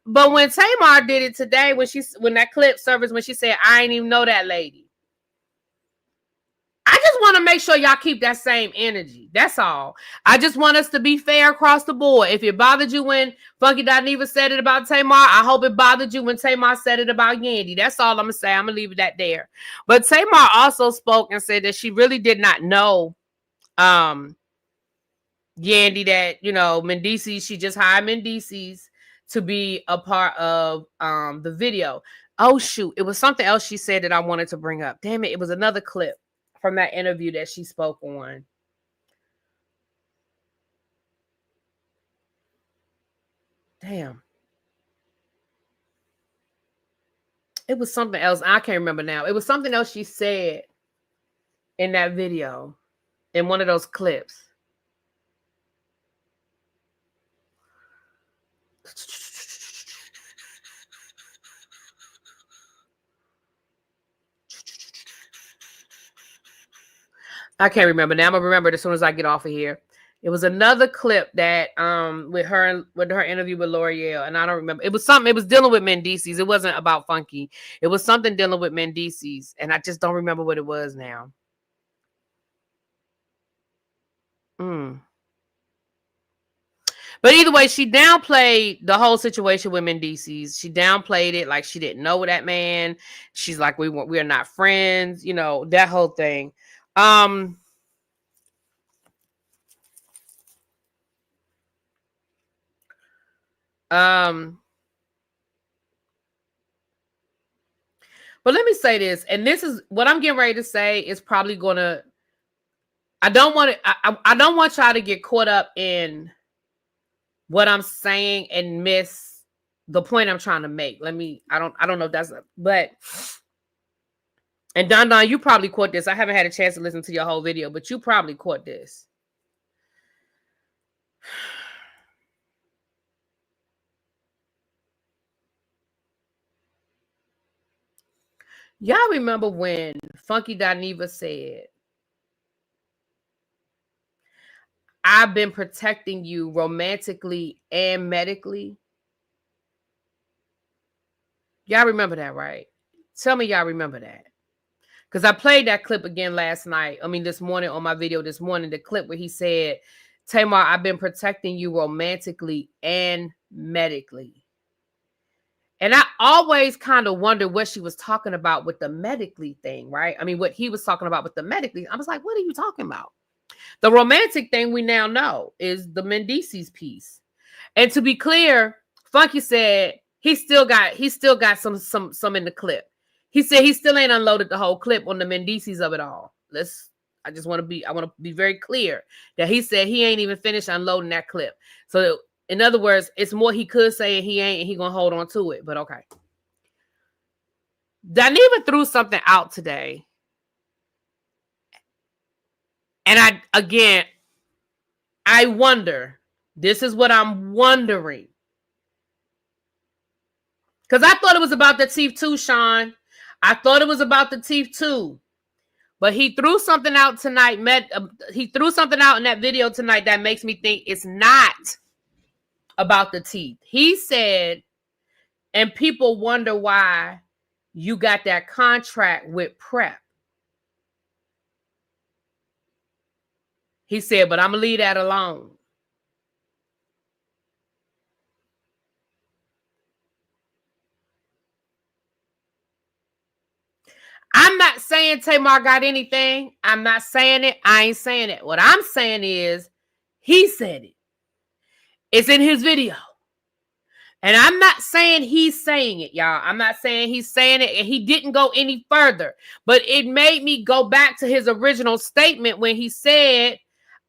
But when Tamar did it today, when that clip surfaced, when she said, I ain't even know that lady, I just want to make sure y'all keep that same energy. That's all. I just want us to be fair across the board. If it bothered you when Funky Dineva said it about Tamar, I hope it bothered you when Tamar said it about Yandy. That's all I'm going to say. I'm going to leave that there. But Tamar also spoke and said that she really did not know Yandy, that, Mendices, she just hired Mendices to be a part of the video. Oh, shoot. It was something else she said that I wanted to bring up. Damn it. It was another clip from that interview that she spoke on. Damn. It was something else. I can't remember now. It was something else she said in that video, in one of those clips. I can't remember now. I'm gonna remember it as soon as I get off of here. It was another clip that with her interview with L'Oreal, and I don't remember. It was something. It was dealing with Mendices. It wasn't about Funky. It was something dealing with Mendices, and I just don't remember what it was now. But either way, she downplayed the whole situation with Mendices. She downplayed it like she didn't know that man. She's like, we are not friends. That whole thing. But let me say this, and this is what I'm getting ready to say is probably gonna. I don't want y'all to get caught up in what I'm saying and miss the point I'm trying to make. I don't know if that's but. And Don, you probably caught this. I haven't had a chance to listen to your whole video, but you probably caught this. Y'all remember when Funky Dineva said, I've been protecting you romantically and medically? Y'all remember that, right? Tell me y'all remember that. Because I played that clip again this morning on my video this morning, the clip where he said, Tamar, I've been protecting you romantically and medically. And I always kind of wondered what she was talking about with the medically thing, right? I mean, what he was talking about with the medically. I was like, what are you talking about? The romantic thing we now know is the Mendices piece. And to be clear, Funky said he still got some in the clip. He said he still ain't unloaded the whole clip on the Mendices of it all. I want to be very clear that he said he ain't even finished unloading that clip. So in other words, it's more he could say and he ain't, and he gonna hold on to it. But okay. Dineva threw something out today. And I wonder, this is what I'm wondering. Because I thought it was about the teeth too, Sean. I thought it was about the teeth too. But he threw something out tonight. He threw something out in that video tonight that makes me think it's not about the teeth. He said, and people wonder why you got that contract with Prep. He said, but I'm going to leave that alone. I'm not saying Tamar got anything. I'm not saying it. I ain't saying it. What I'm saying is he said it. It's in his video. And I'm not saying he's saying it, y'all. I'm not saying he's saying it, and he didn't go any further. But it made me go back to his original statement when he said,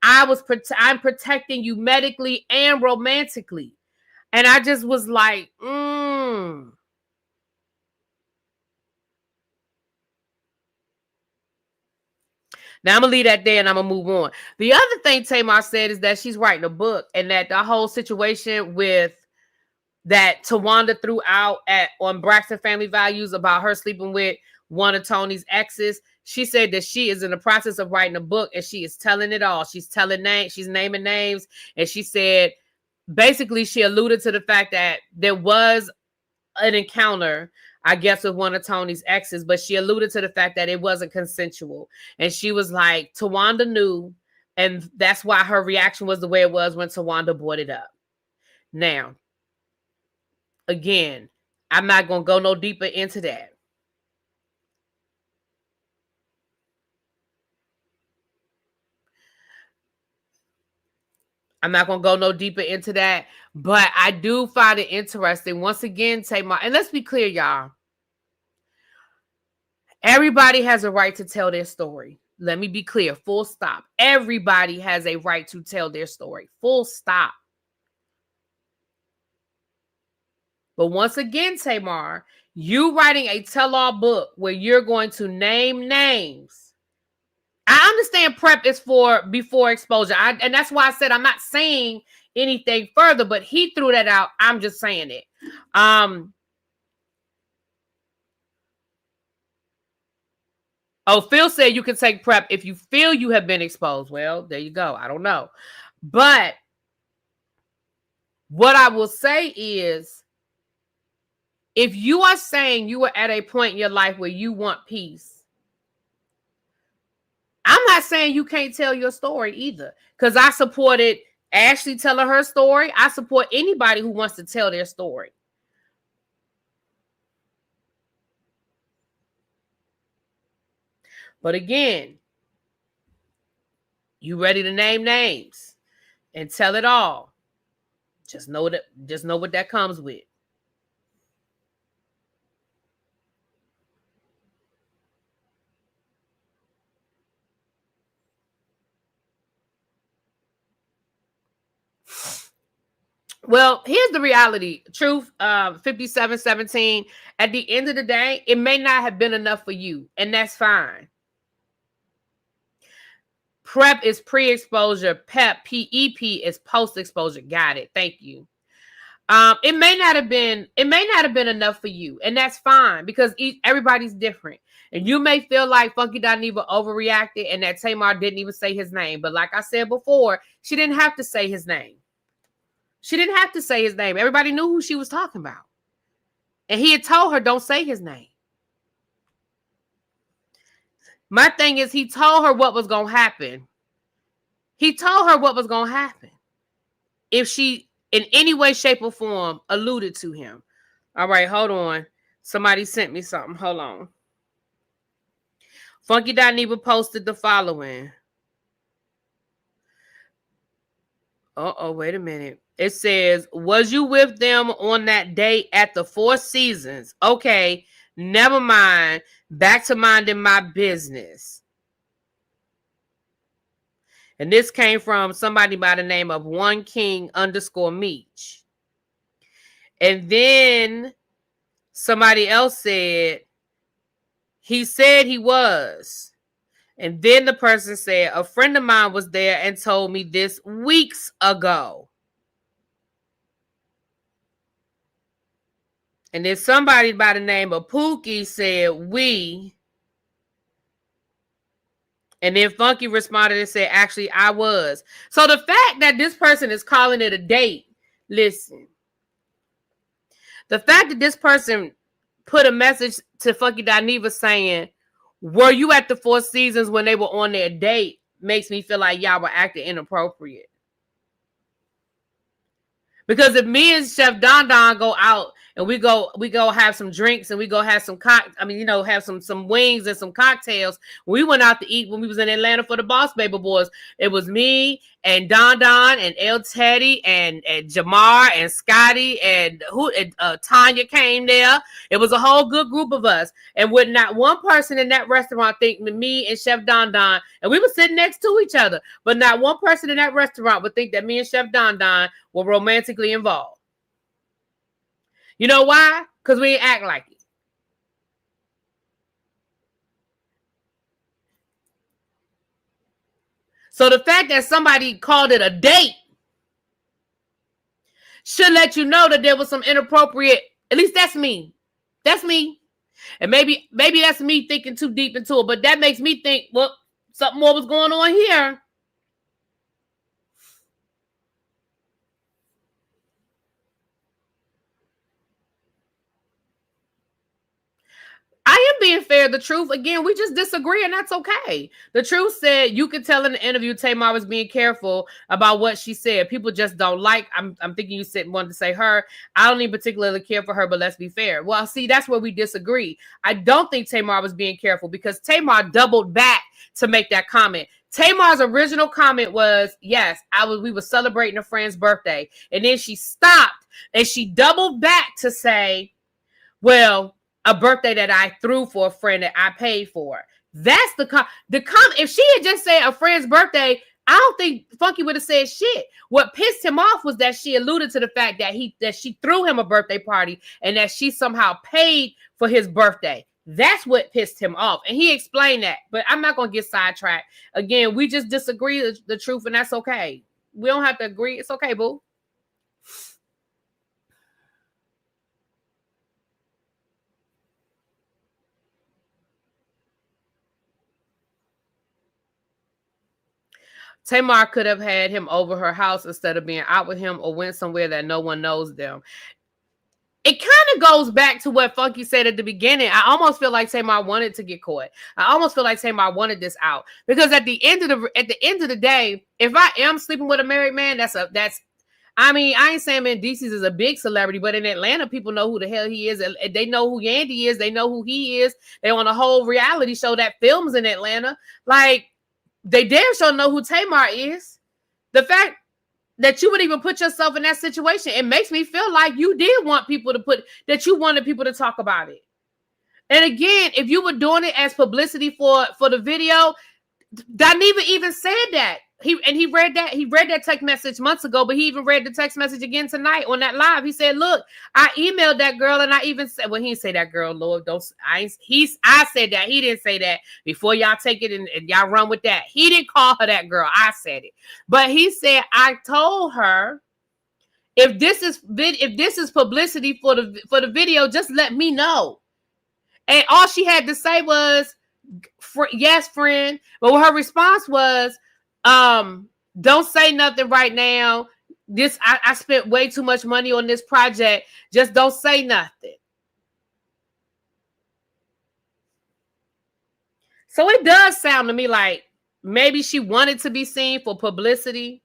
I'm protecting you medically and romantically. And I just was like, Now I'm going to leave that there and I'm going to move on. The other thing Tamar said is that she's writing a book, and that the whole situation with that Tawanda threw out on Braxton Family Values about her sleeping with one of Tony's exes. She said that she is in the process of writing a book, and she is telling it all. She's telling names, she's naming names, and she said basically she alluded to the fact that there was an encounter, I guess, with one of Tony's exes, but she alluded to the fact that it wasn't consensual. And she was like, Tawanda knew, and that's why her reaction was the way it was when Tawanda brought it up. Now, again, I'm not going to go no deeper into that. I'm not going to go no deeper into that, but I do find it interesting. Once again, Tamar, and let's be clear, y'all. Everybody has a right to tell their story. Let me be clear, full stop. Everybody has a right to tell their story, full stop. But once again, Tamar, you writing a tell-all book where you're going to name names. I understand prep is for before exposure. And that's why I said I'm not saying anything further, but he threw that out. I'm just saying it. Phil said you can take prep if you feel you have been exposed. Well, there you go. I don't know. But what I will say is, if you are saying you are at a point in your life where you want peace, I'm not saying you can't tell your story either, because I supported Ashley telling her story. I support anybody who wants to tell their story. But again, you ready to name names and tell it all. Just know what that comes with. Well, here's the reality. Truth, 5717. At the end of the day, it may not have been enough for you, and that's fine. Prep is pre-exposure. PEP is post-exposure. Got it. Thank you. It may not have been enough for you, and that's fine because everybody's different. And you may feel like Funky Dineva overreacted and that Tamar didn't even say his name. But like I said before, she didn't have to say his name. She didn't have to say his name. Everybody knew who she was talking about. And he had told her, don't say his name. My thing is, he told her what was going to happen. He told her what was going to happen if she, in any way, shape, or form, alluded to him. All right, hold on. Somebody sent me something. Hold on. Funky Dineva posted the following. Wait a minute. It says, was you with them on that date at the Four Seasons? Okay, never mind. Back to minding my business. And this came from somebody by the name of OneKing_Meech. And then somebody else said, he said he was. And then the person said, a friend of mine was there and told me this weeks ago. And then somebody by the name of Pookie said, we. And then Funky responded and said, actually, I was. So the fact that this person is calling it a date, listen. The fact that this person put a message to Funky Dineva saying, were you at the Four Seasons when they were on their date, makes me feel like y'all were acting inappropriate. Because if me and Chef Don Don go out and we go have some drinks and we go have some have some wings and some cocktails. We went out to eat when we was in Atlanta for the Boss Baby Boys. It was me and Don Don and El Teddy and Jamar and Scotty and Tanya came there. It was a whole good group of us. And would not one person in that restaurant think that me and Chef Don Don, and we were sitting next to each other, but not one person in that restaurant would think that me and Chef Don Don were romantically involved. You know why? Because we ain't act like it. So the fact that somebody called it a date should let you know that there was some inappropriate, at least that's me. That's me. And maybe that's me thinking too deep into it, but that makes me think, well, something more was going on here. I am being fair. The truth, again, we just disagree, and that's okay. The truth said, you could tell in the interview Tamar was being careful about what she said. People just don't like. I'm thinking you wanted to say her. I don't even particularly care for her, but let's be fair. Well, see, that's where we disagree. I don't think Tamar was being careful because Tamar doubled back to make that comment. Tamar's original comment was, yes, we were celebrating a friend's birthday. And then she stopped and she doubled back to say, well, a birthday that I threw for a friend that I paid for. That's the comment. If she had just said a friend's birthday, I don't think Funky would have said shit. What pissed him off was that she alluded to the fact that she threw him a birthday party and that she somehow paid for his birthday. That's what pissed him off. And he explained that. But I'm not going to get sidetracked. Again, we just disagree the truth, and that's okay. We don't have to agree. It's okay, boo. Tamar could have had him over her house instead of being out with him or went somewhere that no one knows them. It kind of goes back to what Funky said at the beginning. I almost feel like Tamar wanted to get caught. I almost feel like Tamar wanted this out because at the end of the day, if I am sleeping with a married man, I ain't saying Mendices is a big celebrity, but in Atlanta, people know who the hell he is. They know who Yandy is. They know who he is. They on a whole reality show that films in Atlanta. Like, they damn sure know who Tamar is. The fact that you would even put yourself in that situation, it makes me feel like you did want people that you wanted people to talk about it. And again, if you were doing it as publicity for the video, Dineva even said that. He read that text message months ago, but he even read the text message again tonight on that live. He said, look, I emailed that girl and I even said, well, he didn't say that girl, Lord, I said that. He didn't say that. Before y'all take it and y'all run with that. He didn't call her that girl. I said it. But he said, I told her If this is publicity for the video, just let me know. And all she had to say was, yes, friend. But her response was, don't say nothing right now. I spent way too much money on this project. Just don't say nothing. So it does sound to me like maybe she wanted to be seen for publicity.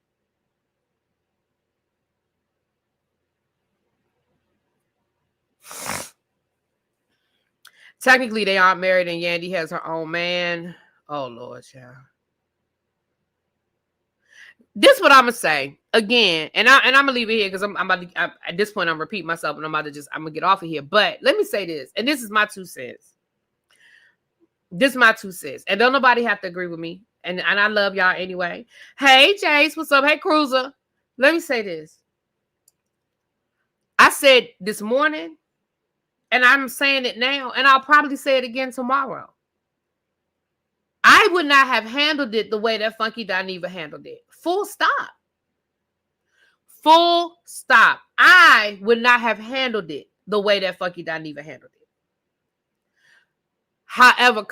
Technically, they aren't married, and Yandy has her own man. Oh, Lord, child. This is what I'm gonna say again, and I'm gonna leave it here because I'm about to, at this point I'm repeating myself, and I'm gonna get off of here. But let me say this, and this is my 2 cents. This is my 2 cents, and don't nobody have to agree with me. And I love y'all anyway. Hey, Jace, what's up? Hey, Cruiser. Let me say this. I said this morning, and I'm saying it now, and I'll probably say it again tomorrow. I would not have handled it the way that Funky Dineva handled it. Full stop. Full stop. I would not have handled it the way that Funky Dineva handled it. However,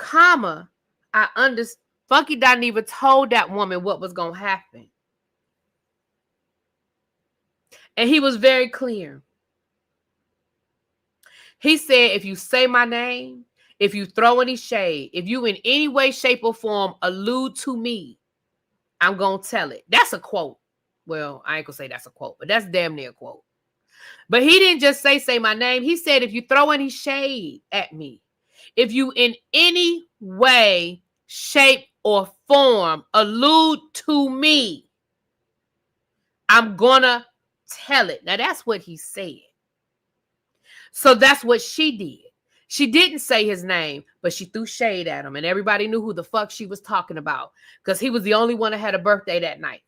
I understand. Funky Dineva told that woman what was going to happen. And he was very clear. He said, if you say my name, if you throw any shade, if you in any way, shape, or form allude to me, I'm going to tell it. That's a quote. Well, I ain't going to say that's a quote, but that's damn near a quote. But he didn't just say my name. He said, if you throw any shade at me, if you in any way, shape, or form allude to me, I'm going to tell it. Now, that's what he said. So that's what she did. She didn't say his name, but she threw shade at him, and everybody knew who the fuck she was talking about because he was the only one that had a birthday that night.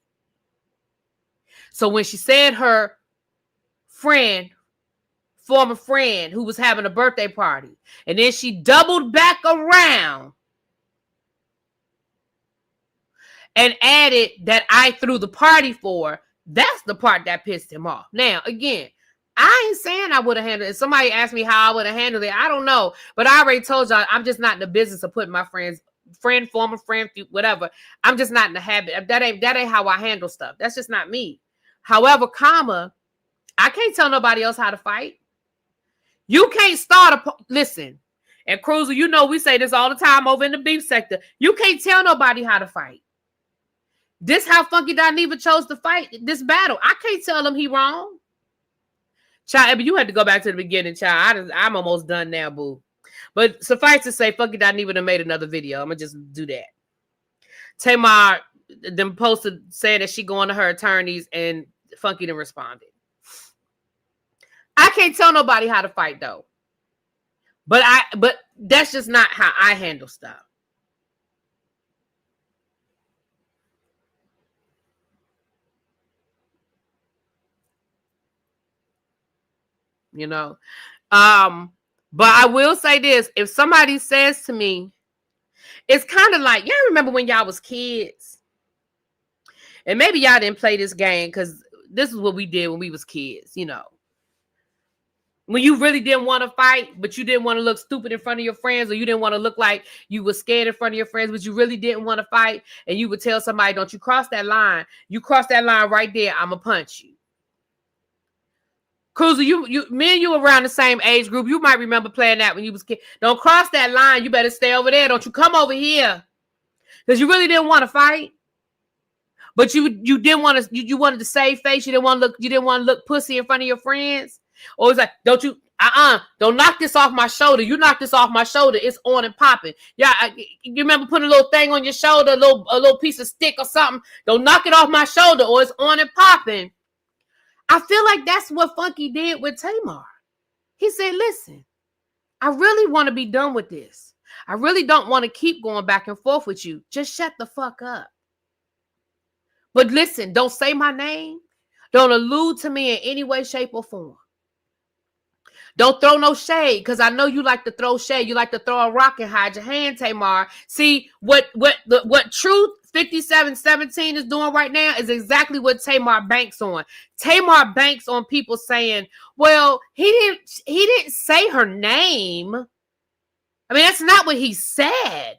So when she said her former friend who was having a birthday party, and then she doubled back around and added that I threw the party for, that's the part that pissed him off. Now, again, I ain't saying I would have handled it. Somebody asked me how I would have handled it. I don't know. But I already told y'all I'm just not in the business of putting my former friend, whatever. I'm just not in the habit. That ain't how I handle stuff. That's just not me. However, I can't tell nobody else how to fight. You can't start listen. And Cruiser, you know we say this all the time over in the beef sector. You can't tell nobody how to fight. This how Funky Dineva chose to fight this battle. I can't tell him he wrong. Child, you had to go back to the beginning, child. I'm almost done now, boo. But suffice to say, Funky Dineva done made another video. I'm going to just do that. Tamar then posted, saying that she going to her attorneys, and Funky then responded. I can't tell nobody how to fight, though. But that's just not how I handle stuff. You know, but I will say this: if somebody says to me, it's kind of like, y'all remember when y'all was kids, and maybe y'all didn't play this game because this is what we did when we was kids. You know, when you really didn't want to fight, but you didn't want to look stupid in front of your friends, or you didn't want to look like you were scared in front of your friends, but you really didn't want to fight, and you would tell somebody, "Don't you cross that line? You cross that line right there, I'ma punch you." Cruiser, me and you around the same age group. You might remember playing that when you was kid. Don't cross that line. You better stay over there. Don't you come over here. Because you really didn't want to fight. But you didn't want to, you wanted to save face. You didn't want to look pussy in front of your friends. Or it's like, don't knock this off my shoulder. You knock this off my shoulder. It's on and popping. Yeah, you remember putting a little thing on your shoulder, a little piece of stick or something. Don't knock it off my shoulder, or it's on and popping. I feel like that's what Funky did with Tamar. He said, listen, I really want to be done with this. I really don't want to keep going back and forth with you. Just shut the fuck up. But listen, don't say my name. Don't allude to me in any way, shape, or form. Don't throw no shade, because I know you like to throw shade. You like to throw a rock and hide your hand, Tamar. See, what Truth 5717 is doing right now is exactly what Tamar banks on. Tamar banks on people saying, well, he didn't say her name. I mean, that's not what he said.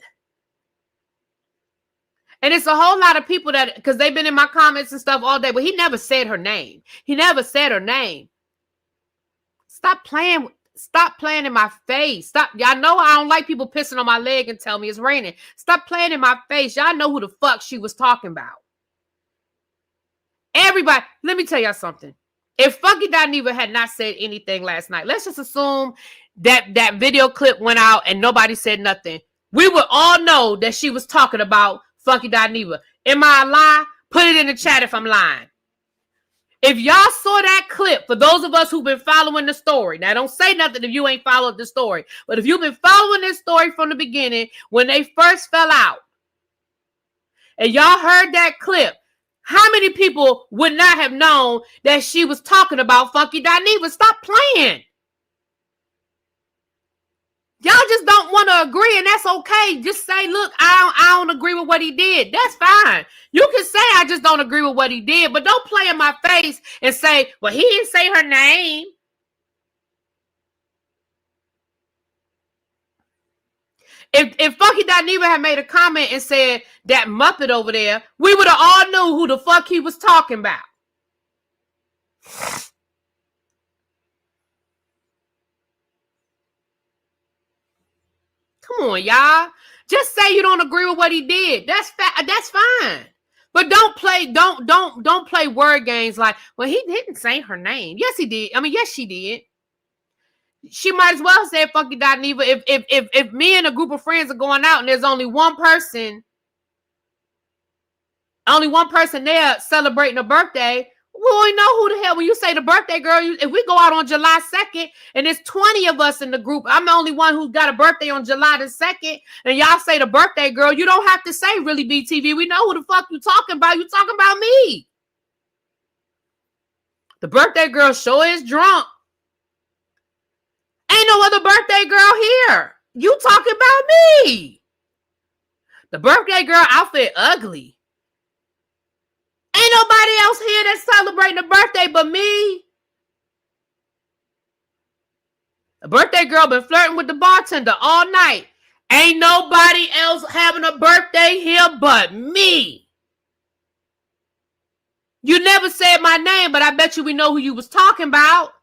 And it's a whole lot of people that, because they've been in my comments and stuff all day, but he never said her name. He never said her name. Stop playing in my face. Stop. Y'all know I don't like people pissing on my leg and tell me it's raining. Stop playing in my face. Y'all know who the fuck she was talking about. Everybody, let me tell y'all something. If Funky Dineva had not said anything last night, let's just assume that video clip went out and nobody said nothing. We would all know that she was talking about Funky Dineva. Am I a lie? Put it in the chat if I'm lying. If y'all saw that clip, for those of us who've been following the story, now don't say nothing if you ain't followed the story, but if you've been following this story from the beginning, when they first fell out, and y'all heard that clip, how many people would not have known that she was talking about Funky Dineva? Stop playing. Y'all just don't want to agree, and that's okay. Just say, look, I don't agree with what he did. That's fine. You can say, I just don't agree with what he did, but don't play in my face and say, well, he didn't say her name. If Funky Dineva had made a comment and said that Muppet over there, we would have all knew who the fuck he was talking about. Come on, y'all. Just say you don't agree with what he did. That's fine. But don't play word games like, well, he didn't say her name. Yes, he did. I mean, yes, she did. She might as well say Funky Dineva. If me and a group of friends are going out and there's only one person there celebrating a birthday, we already know who the hell. When you say the birthday girl, if we go out on July 2nd and there's 20 of us in the group, I'm the only one who got a birthday on July the 2nd, and y'all say the birthday girl, you don't have to say ReallyBTV. We know who the fuck you talking about. You talking about me. The birthday girl sure is drunk. Ain't no other birthday girl here. You talking about me. The birthday girl outfit ugly. Ain't nobody else here that's celebrating a birthday but me. The birthday girl been flirting with the bartender all night. Ain't nobody else having a birthday here but me. You never said my name, but I bet you we know who you was talking about.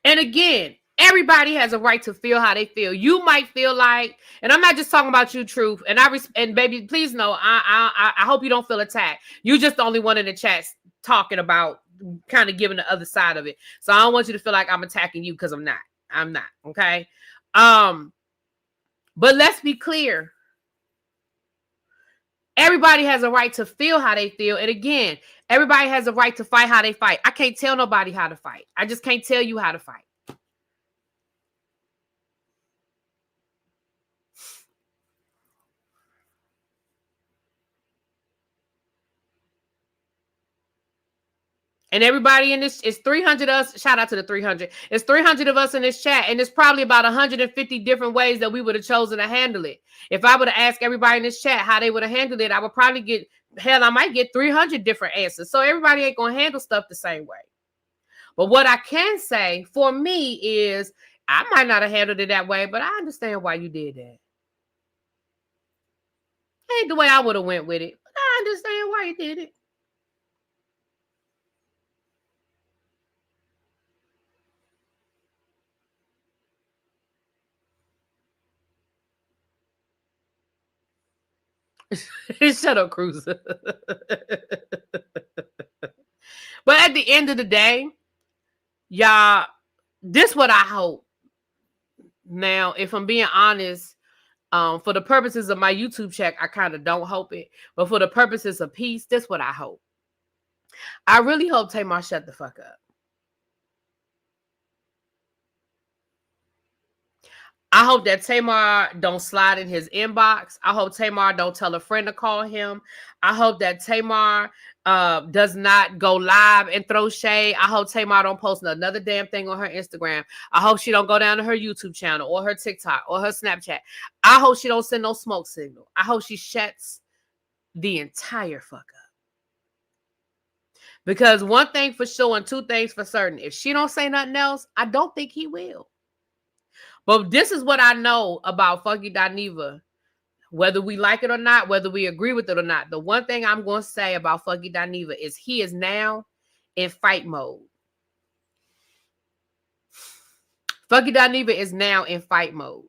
And again, everybody has a right to feel how they feel. You might feel like, and I'm not just talking about you, Truth. And baby, please know, I hope you don't feel attacked. You just the only one in the chat talking about kind of giving the other side of it. So I don't want you to feel like I'm attacking you, because I'm not. I'm not. Okay. But let's be clear. Everybody has a right to feel how they feel. And again, everybody has a right to fight how they fight. I can't tell nobody how to fight. I just can't tell you how to fight. And everybody in this, it's 300 of us. Shout out to the 300. It's 300 of us in this chat. And it's probably about 150 different ways that we would have chosen to handle it. If I would have asked everybody in this chat how they would have handled it, I would probably get, hell, I might get 300 different answers. So everybody ain't going to handle stuff the same way. But what I can say for me is I might not have handled it that way, but I understand why you did that. Ain't the way I would have went with it, but I understand why you did it. Shut up, Cruiser. But at the end of the day, y'all, this what I hope. Now, if I'm being honest, for the purposes of my YouTube check, I kind of don't hope it. But for the purposes of peace, this what I hope. I really hope Tamar shut the fuck up. I hope that Tamar don't slide in his inbox. I hope Tamar don't tell a friend to call him. I hope that Tamar does not go live and throw shade. I hope Tamar don't post another damn thing on her Instagram. I hope she don't go down to her YouTube channel or her TikTok or her Snapchat. I hope she don't send no smoke signal. I hope she shuts the entire fuck up. Because one thing for sure and two things for certain. If she don't say nothing else, I don't think he will. But this is what I know about Funky Dineva. Whether we like it or not, whether we agree with it or not, the one thing I'm going to say about Funky Dineva is he is now in fight mode. Funky Dineva is now in fight mode.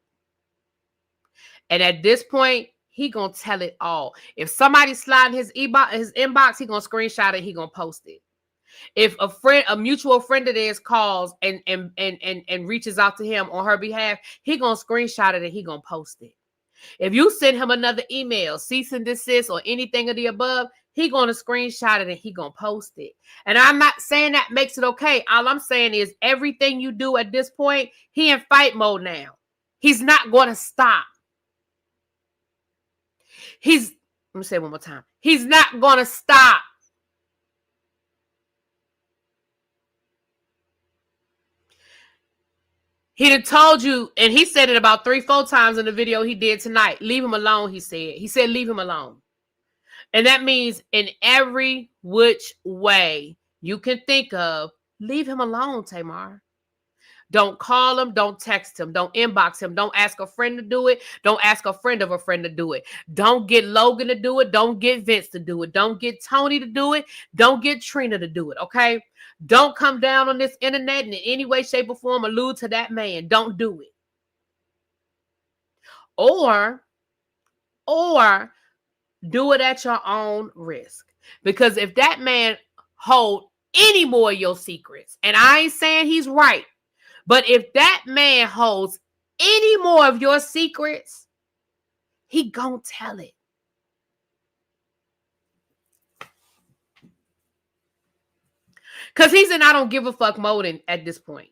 And at this point, he going to tell it all. If somebody slide his inbox, he going to screenshot it, he going to post it. If a mutual friend of theirs calls and reaches out to him on her behalf, he going to screenshot it and he going to post it. If you send him another email, cease and desist or anything of the above, he going to screenshot it and he going to post it. And I'm not saying that makes it okay. All I'm saying is everything you do at this point, he in fight mode now. He's not going to stop. Let me say it one more time. He's not going to stop. He done told you, and he said it about 3-4 times in the video he did tonight. Leave him alone, he said. He said, leave him alone. And that means in every which way you can think of, leave him alone, Tamar. Don't call him. Don't text him. Don't inbox him. Don't ask a friend to do it. Don't ask a friend of a friend to do it. Don't get Logan to do it. Don't get Vince to do it. Don't get Tony to do it. Don't get Trina to do it, okay? Don't come down on this internet and in any way, shape, or form allude to that man. Don't do it. Or do it at your own risk. Because if that man hold any more of your secrets, and I ain't saying he's right, but if that man holds any more of your secrets, he gonna tell it. Because he's in I don't give a fuck mode at this point.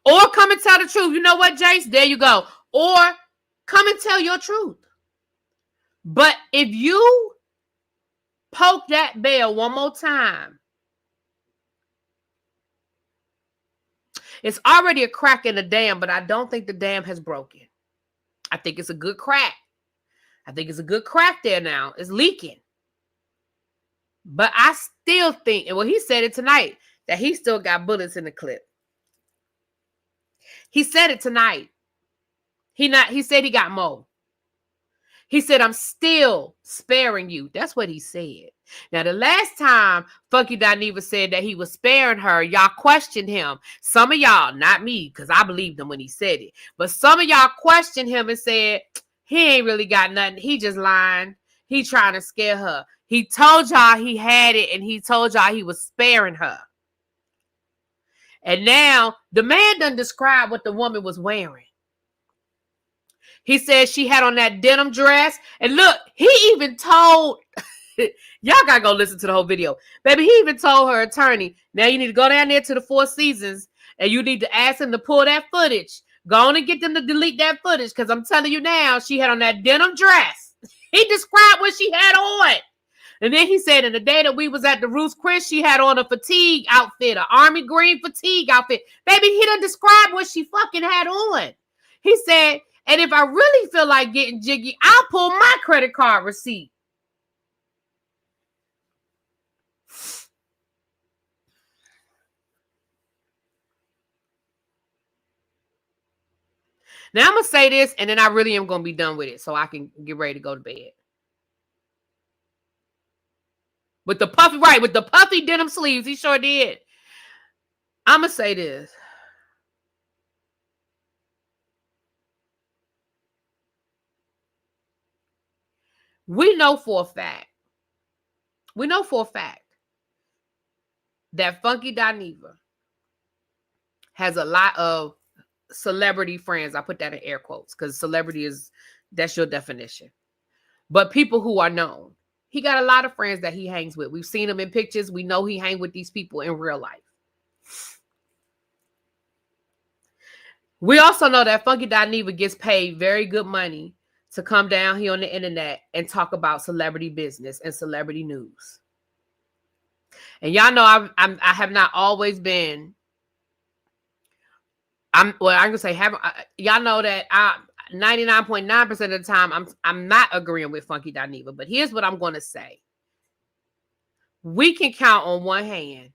Or come and tell the truth. You know what, Jace? There you go. Or come and tell your truth. But if you poke that bell one more time, it's already a crack in the dam, but I don't think the dam has broken. I think it's a good crack. I think it's a good crack there now. It's leaking. But I still think, and well, he said it tonight, that he still got bullets in the clip. He said it tonight. He said he got more. He said, I'm still sparing you. That's what he said. Now, the last time Funky Dineva said that he was sparing her, y'all questioned him. Some of y'all, not me, because I believed him when he said it. But some of y'all questioned him and said, he ain't really got nothing. He just lying. He trying to scare her. He told y'all he had it, and he told y'all he was sparing her. And now, the man done describe what the woman was wearing. He said she had on that denim dress. And look, he even told, y'all got to go listen to the whole video. Baby, he even told her attorney, now you need to go down there to the Four Seasons and you need to ask them to pull that footage. Go on and get them to delete that footage because I'm telling you now, she had on that denim dress. He described what she had on. And then he said in the day that we was at the Ruth's Chris, she had on a fatigue outfit, an army green fatigue outfit. Baby, he done described what she fucking had on. He said, and if I really feel like getting jiggy, I'll pull my credit card receipt. Now I'm going to say this, and then I really am going to be done with it so I can get ready to go to bed. With the puffy denim sleeves, he sure did. I'm going to say this. We know for a fact that Funky Dineva has a lot of celebrity friends. I put that in air quotes because celebrity that's your definition. but people who are known. He got a lot of friends that he hangs with. We've seen him in pictures. We know he hangs with these people in real life. We also know that Funky Dineva gets paid very good money to come down here on the internet and talk about celebrity business and celebrity news. And y'all know I have not always been. I'm gonna say y'all know that 99.9% of the time I'm not agreeing with Funky Dineva. But here's what I'm gonna say: we can count on one hand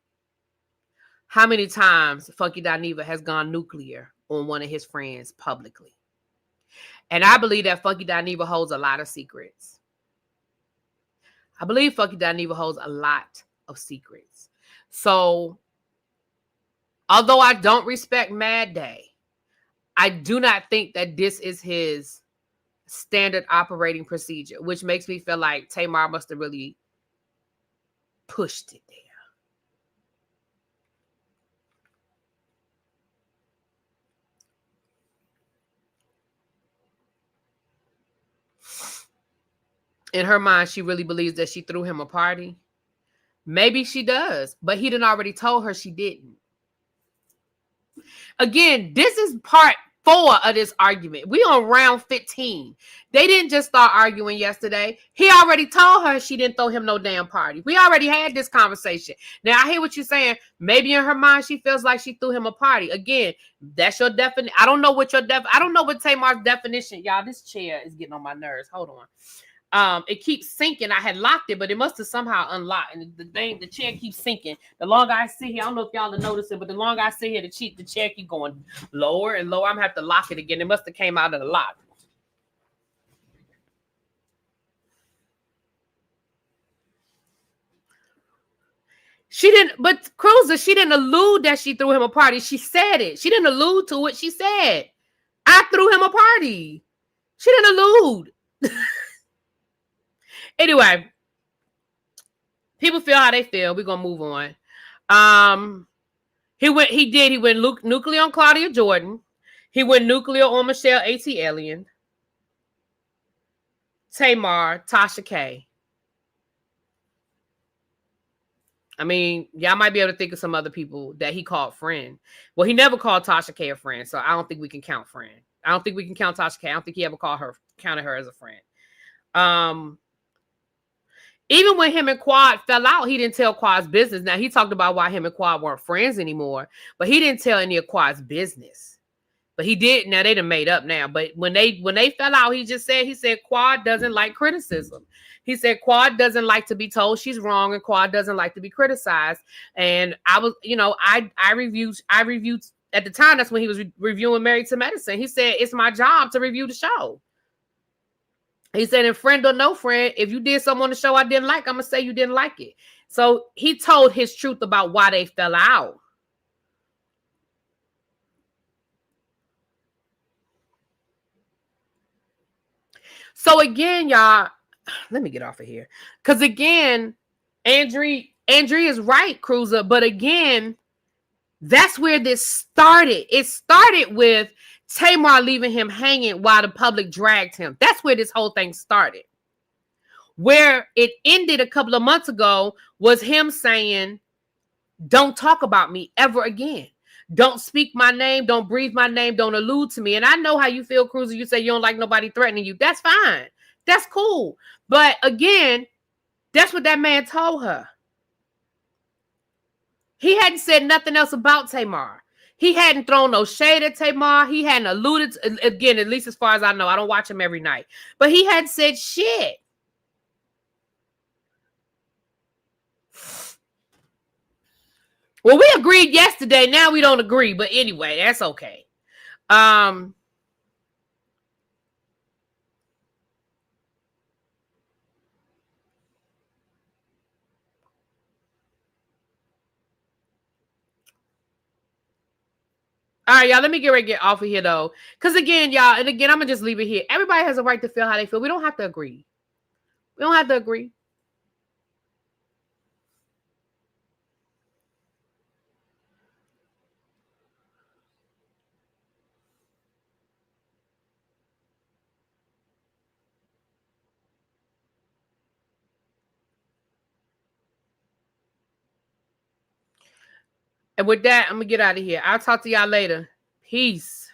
how many times Funky Dineva has gone nuclear on one of his friends publicly. And I believe that Funky Dineva holds a lot of secrets. I believe Funky Dineva holds a lot of secrets. So, although I don't respect Mad Day, I do not think that this is his standard operating procedure, which makes me feel like Tamar must have really pushed it there. In her mind, she really believes that she threw him a party. Maybe she does, but he done already told her she didn't. Again, this is part 4 of this argument. We on round 15. They didn't just start arguing yesterday. He already told her she didn't throw him no damn party. We already had this conversation. Now, I hear what you're saying. Maybe in her mind, she feels like she threw him a party. Again, that's your definition. I don't know what I don't know what Tamar's definition. Y'all, this chair is getting on my nerves. Hold on. It keeps sinking. I had locked it, but it must have somehow unlocked. And the chair keeps sinking. The longer I sit here, I don't know if y'all have noticed it, but the longer I sit here, the chair keep going lower and lower. I'm gonna have to lock it again. It must have came out of the lock. She didn't, but Cruiser, she didn't allude that she threw him a party. She said it. She didn't allude to it. She said, I threw him a party. She didn't allude. Anyway, people feel how they feel. We're gonna move on. He went nuclear on Claudia Jordan. He went nuclear on Michelle A.T. Alien, Tamar, Tasha K. I mean, y'all might be able to think of some other people that he called friend. Well, he never called Tasha K a friend, so I don't think we can count friend. I don't think we can count Tasha K. I don't think he ever counted her as a friend. Even when him and Quad fell out, he didn't tell Quad's business. Now, he talked about why him and Quad weren't friends anymore, but he didn't tell any of Quad's business. But he did. Now, they done made up now. But when they fell out, he said Quad doesn't like criticism. He said Quad doesn't like to be told she's wrong, and Quad doesn't like to be criticized. And I was, I reviewed at the time. That's when he was reviewing Married to Medicine. He said, it's my job to review the show. He said, and friend or no friend, if you did something on the show I didn't like, I'm going to say you didn't like it. So he told his truth about why they fell out. So again, y'all, let me get off of here. Because again, Andrea is right, Cruiser. But again, that's where this started. It started with Tamar leaving him hanging while the public dragged him. That's where this whole thing started. Where it ended a couple of months ago was him saying, don't talk about me ever again. Don't speak my name. Don't breathe my name. Don't allude to me. And I know how you feel, Cruiser. You say you don't like nobody threatening you. That's fine. That's cool. But again, that's what that man told her. He hadn't said nothing else about Tamar. He hadn't thrown no shade at Tamar. He hadn't alluded to, again, at least as far as I know. I don't watch him every night. But he hadn't said shit. Well, we agreed yesterday. Now we don't agree. But anyway, that's okay. All right, y'all, let me get off of here, though. Because, again, y'all, and again, I'm going to just leave it here. Everybody has a right to feel how they feel. We don't have to agree. We don't have to agree. And with that, I'm going to get out of here. I'll talk to y'all later. Peace.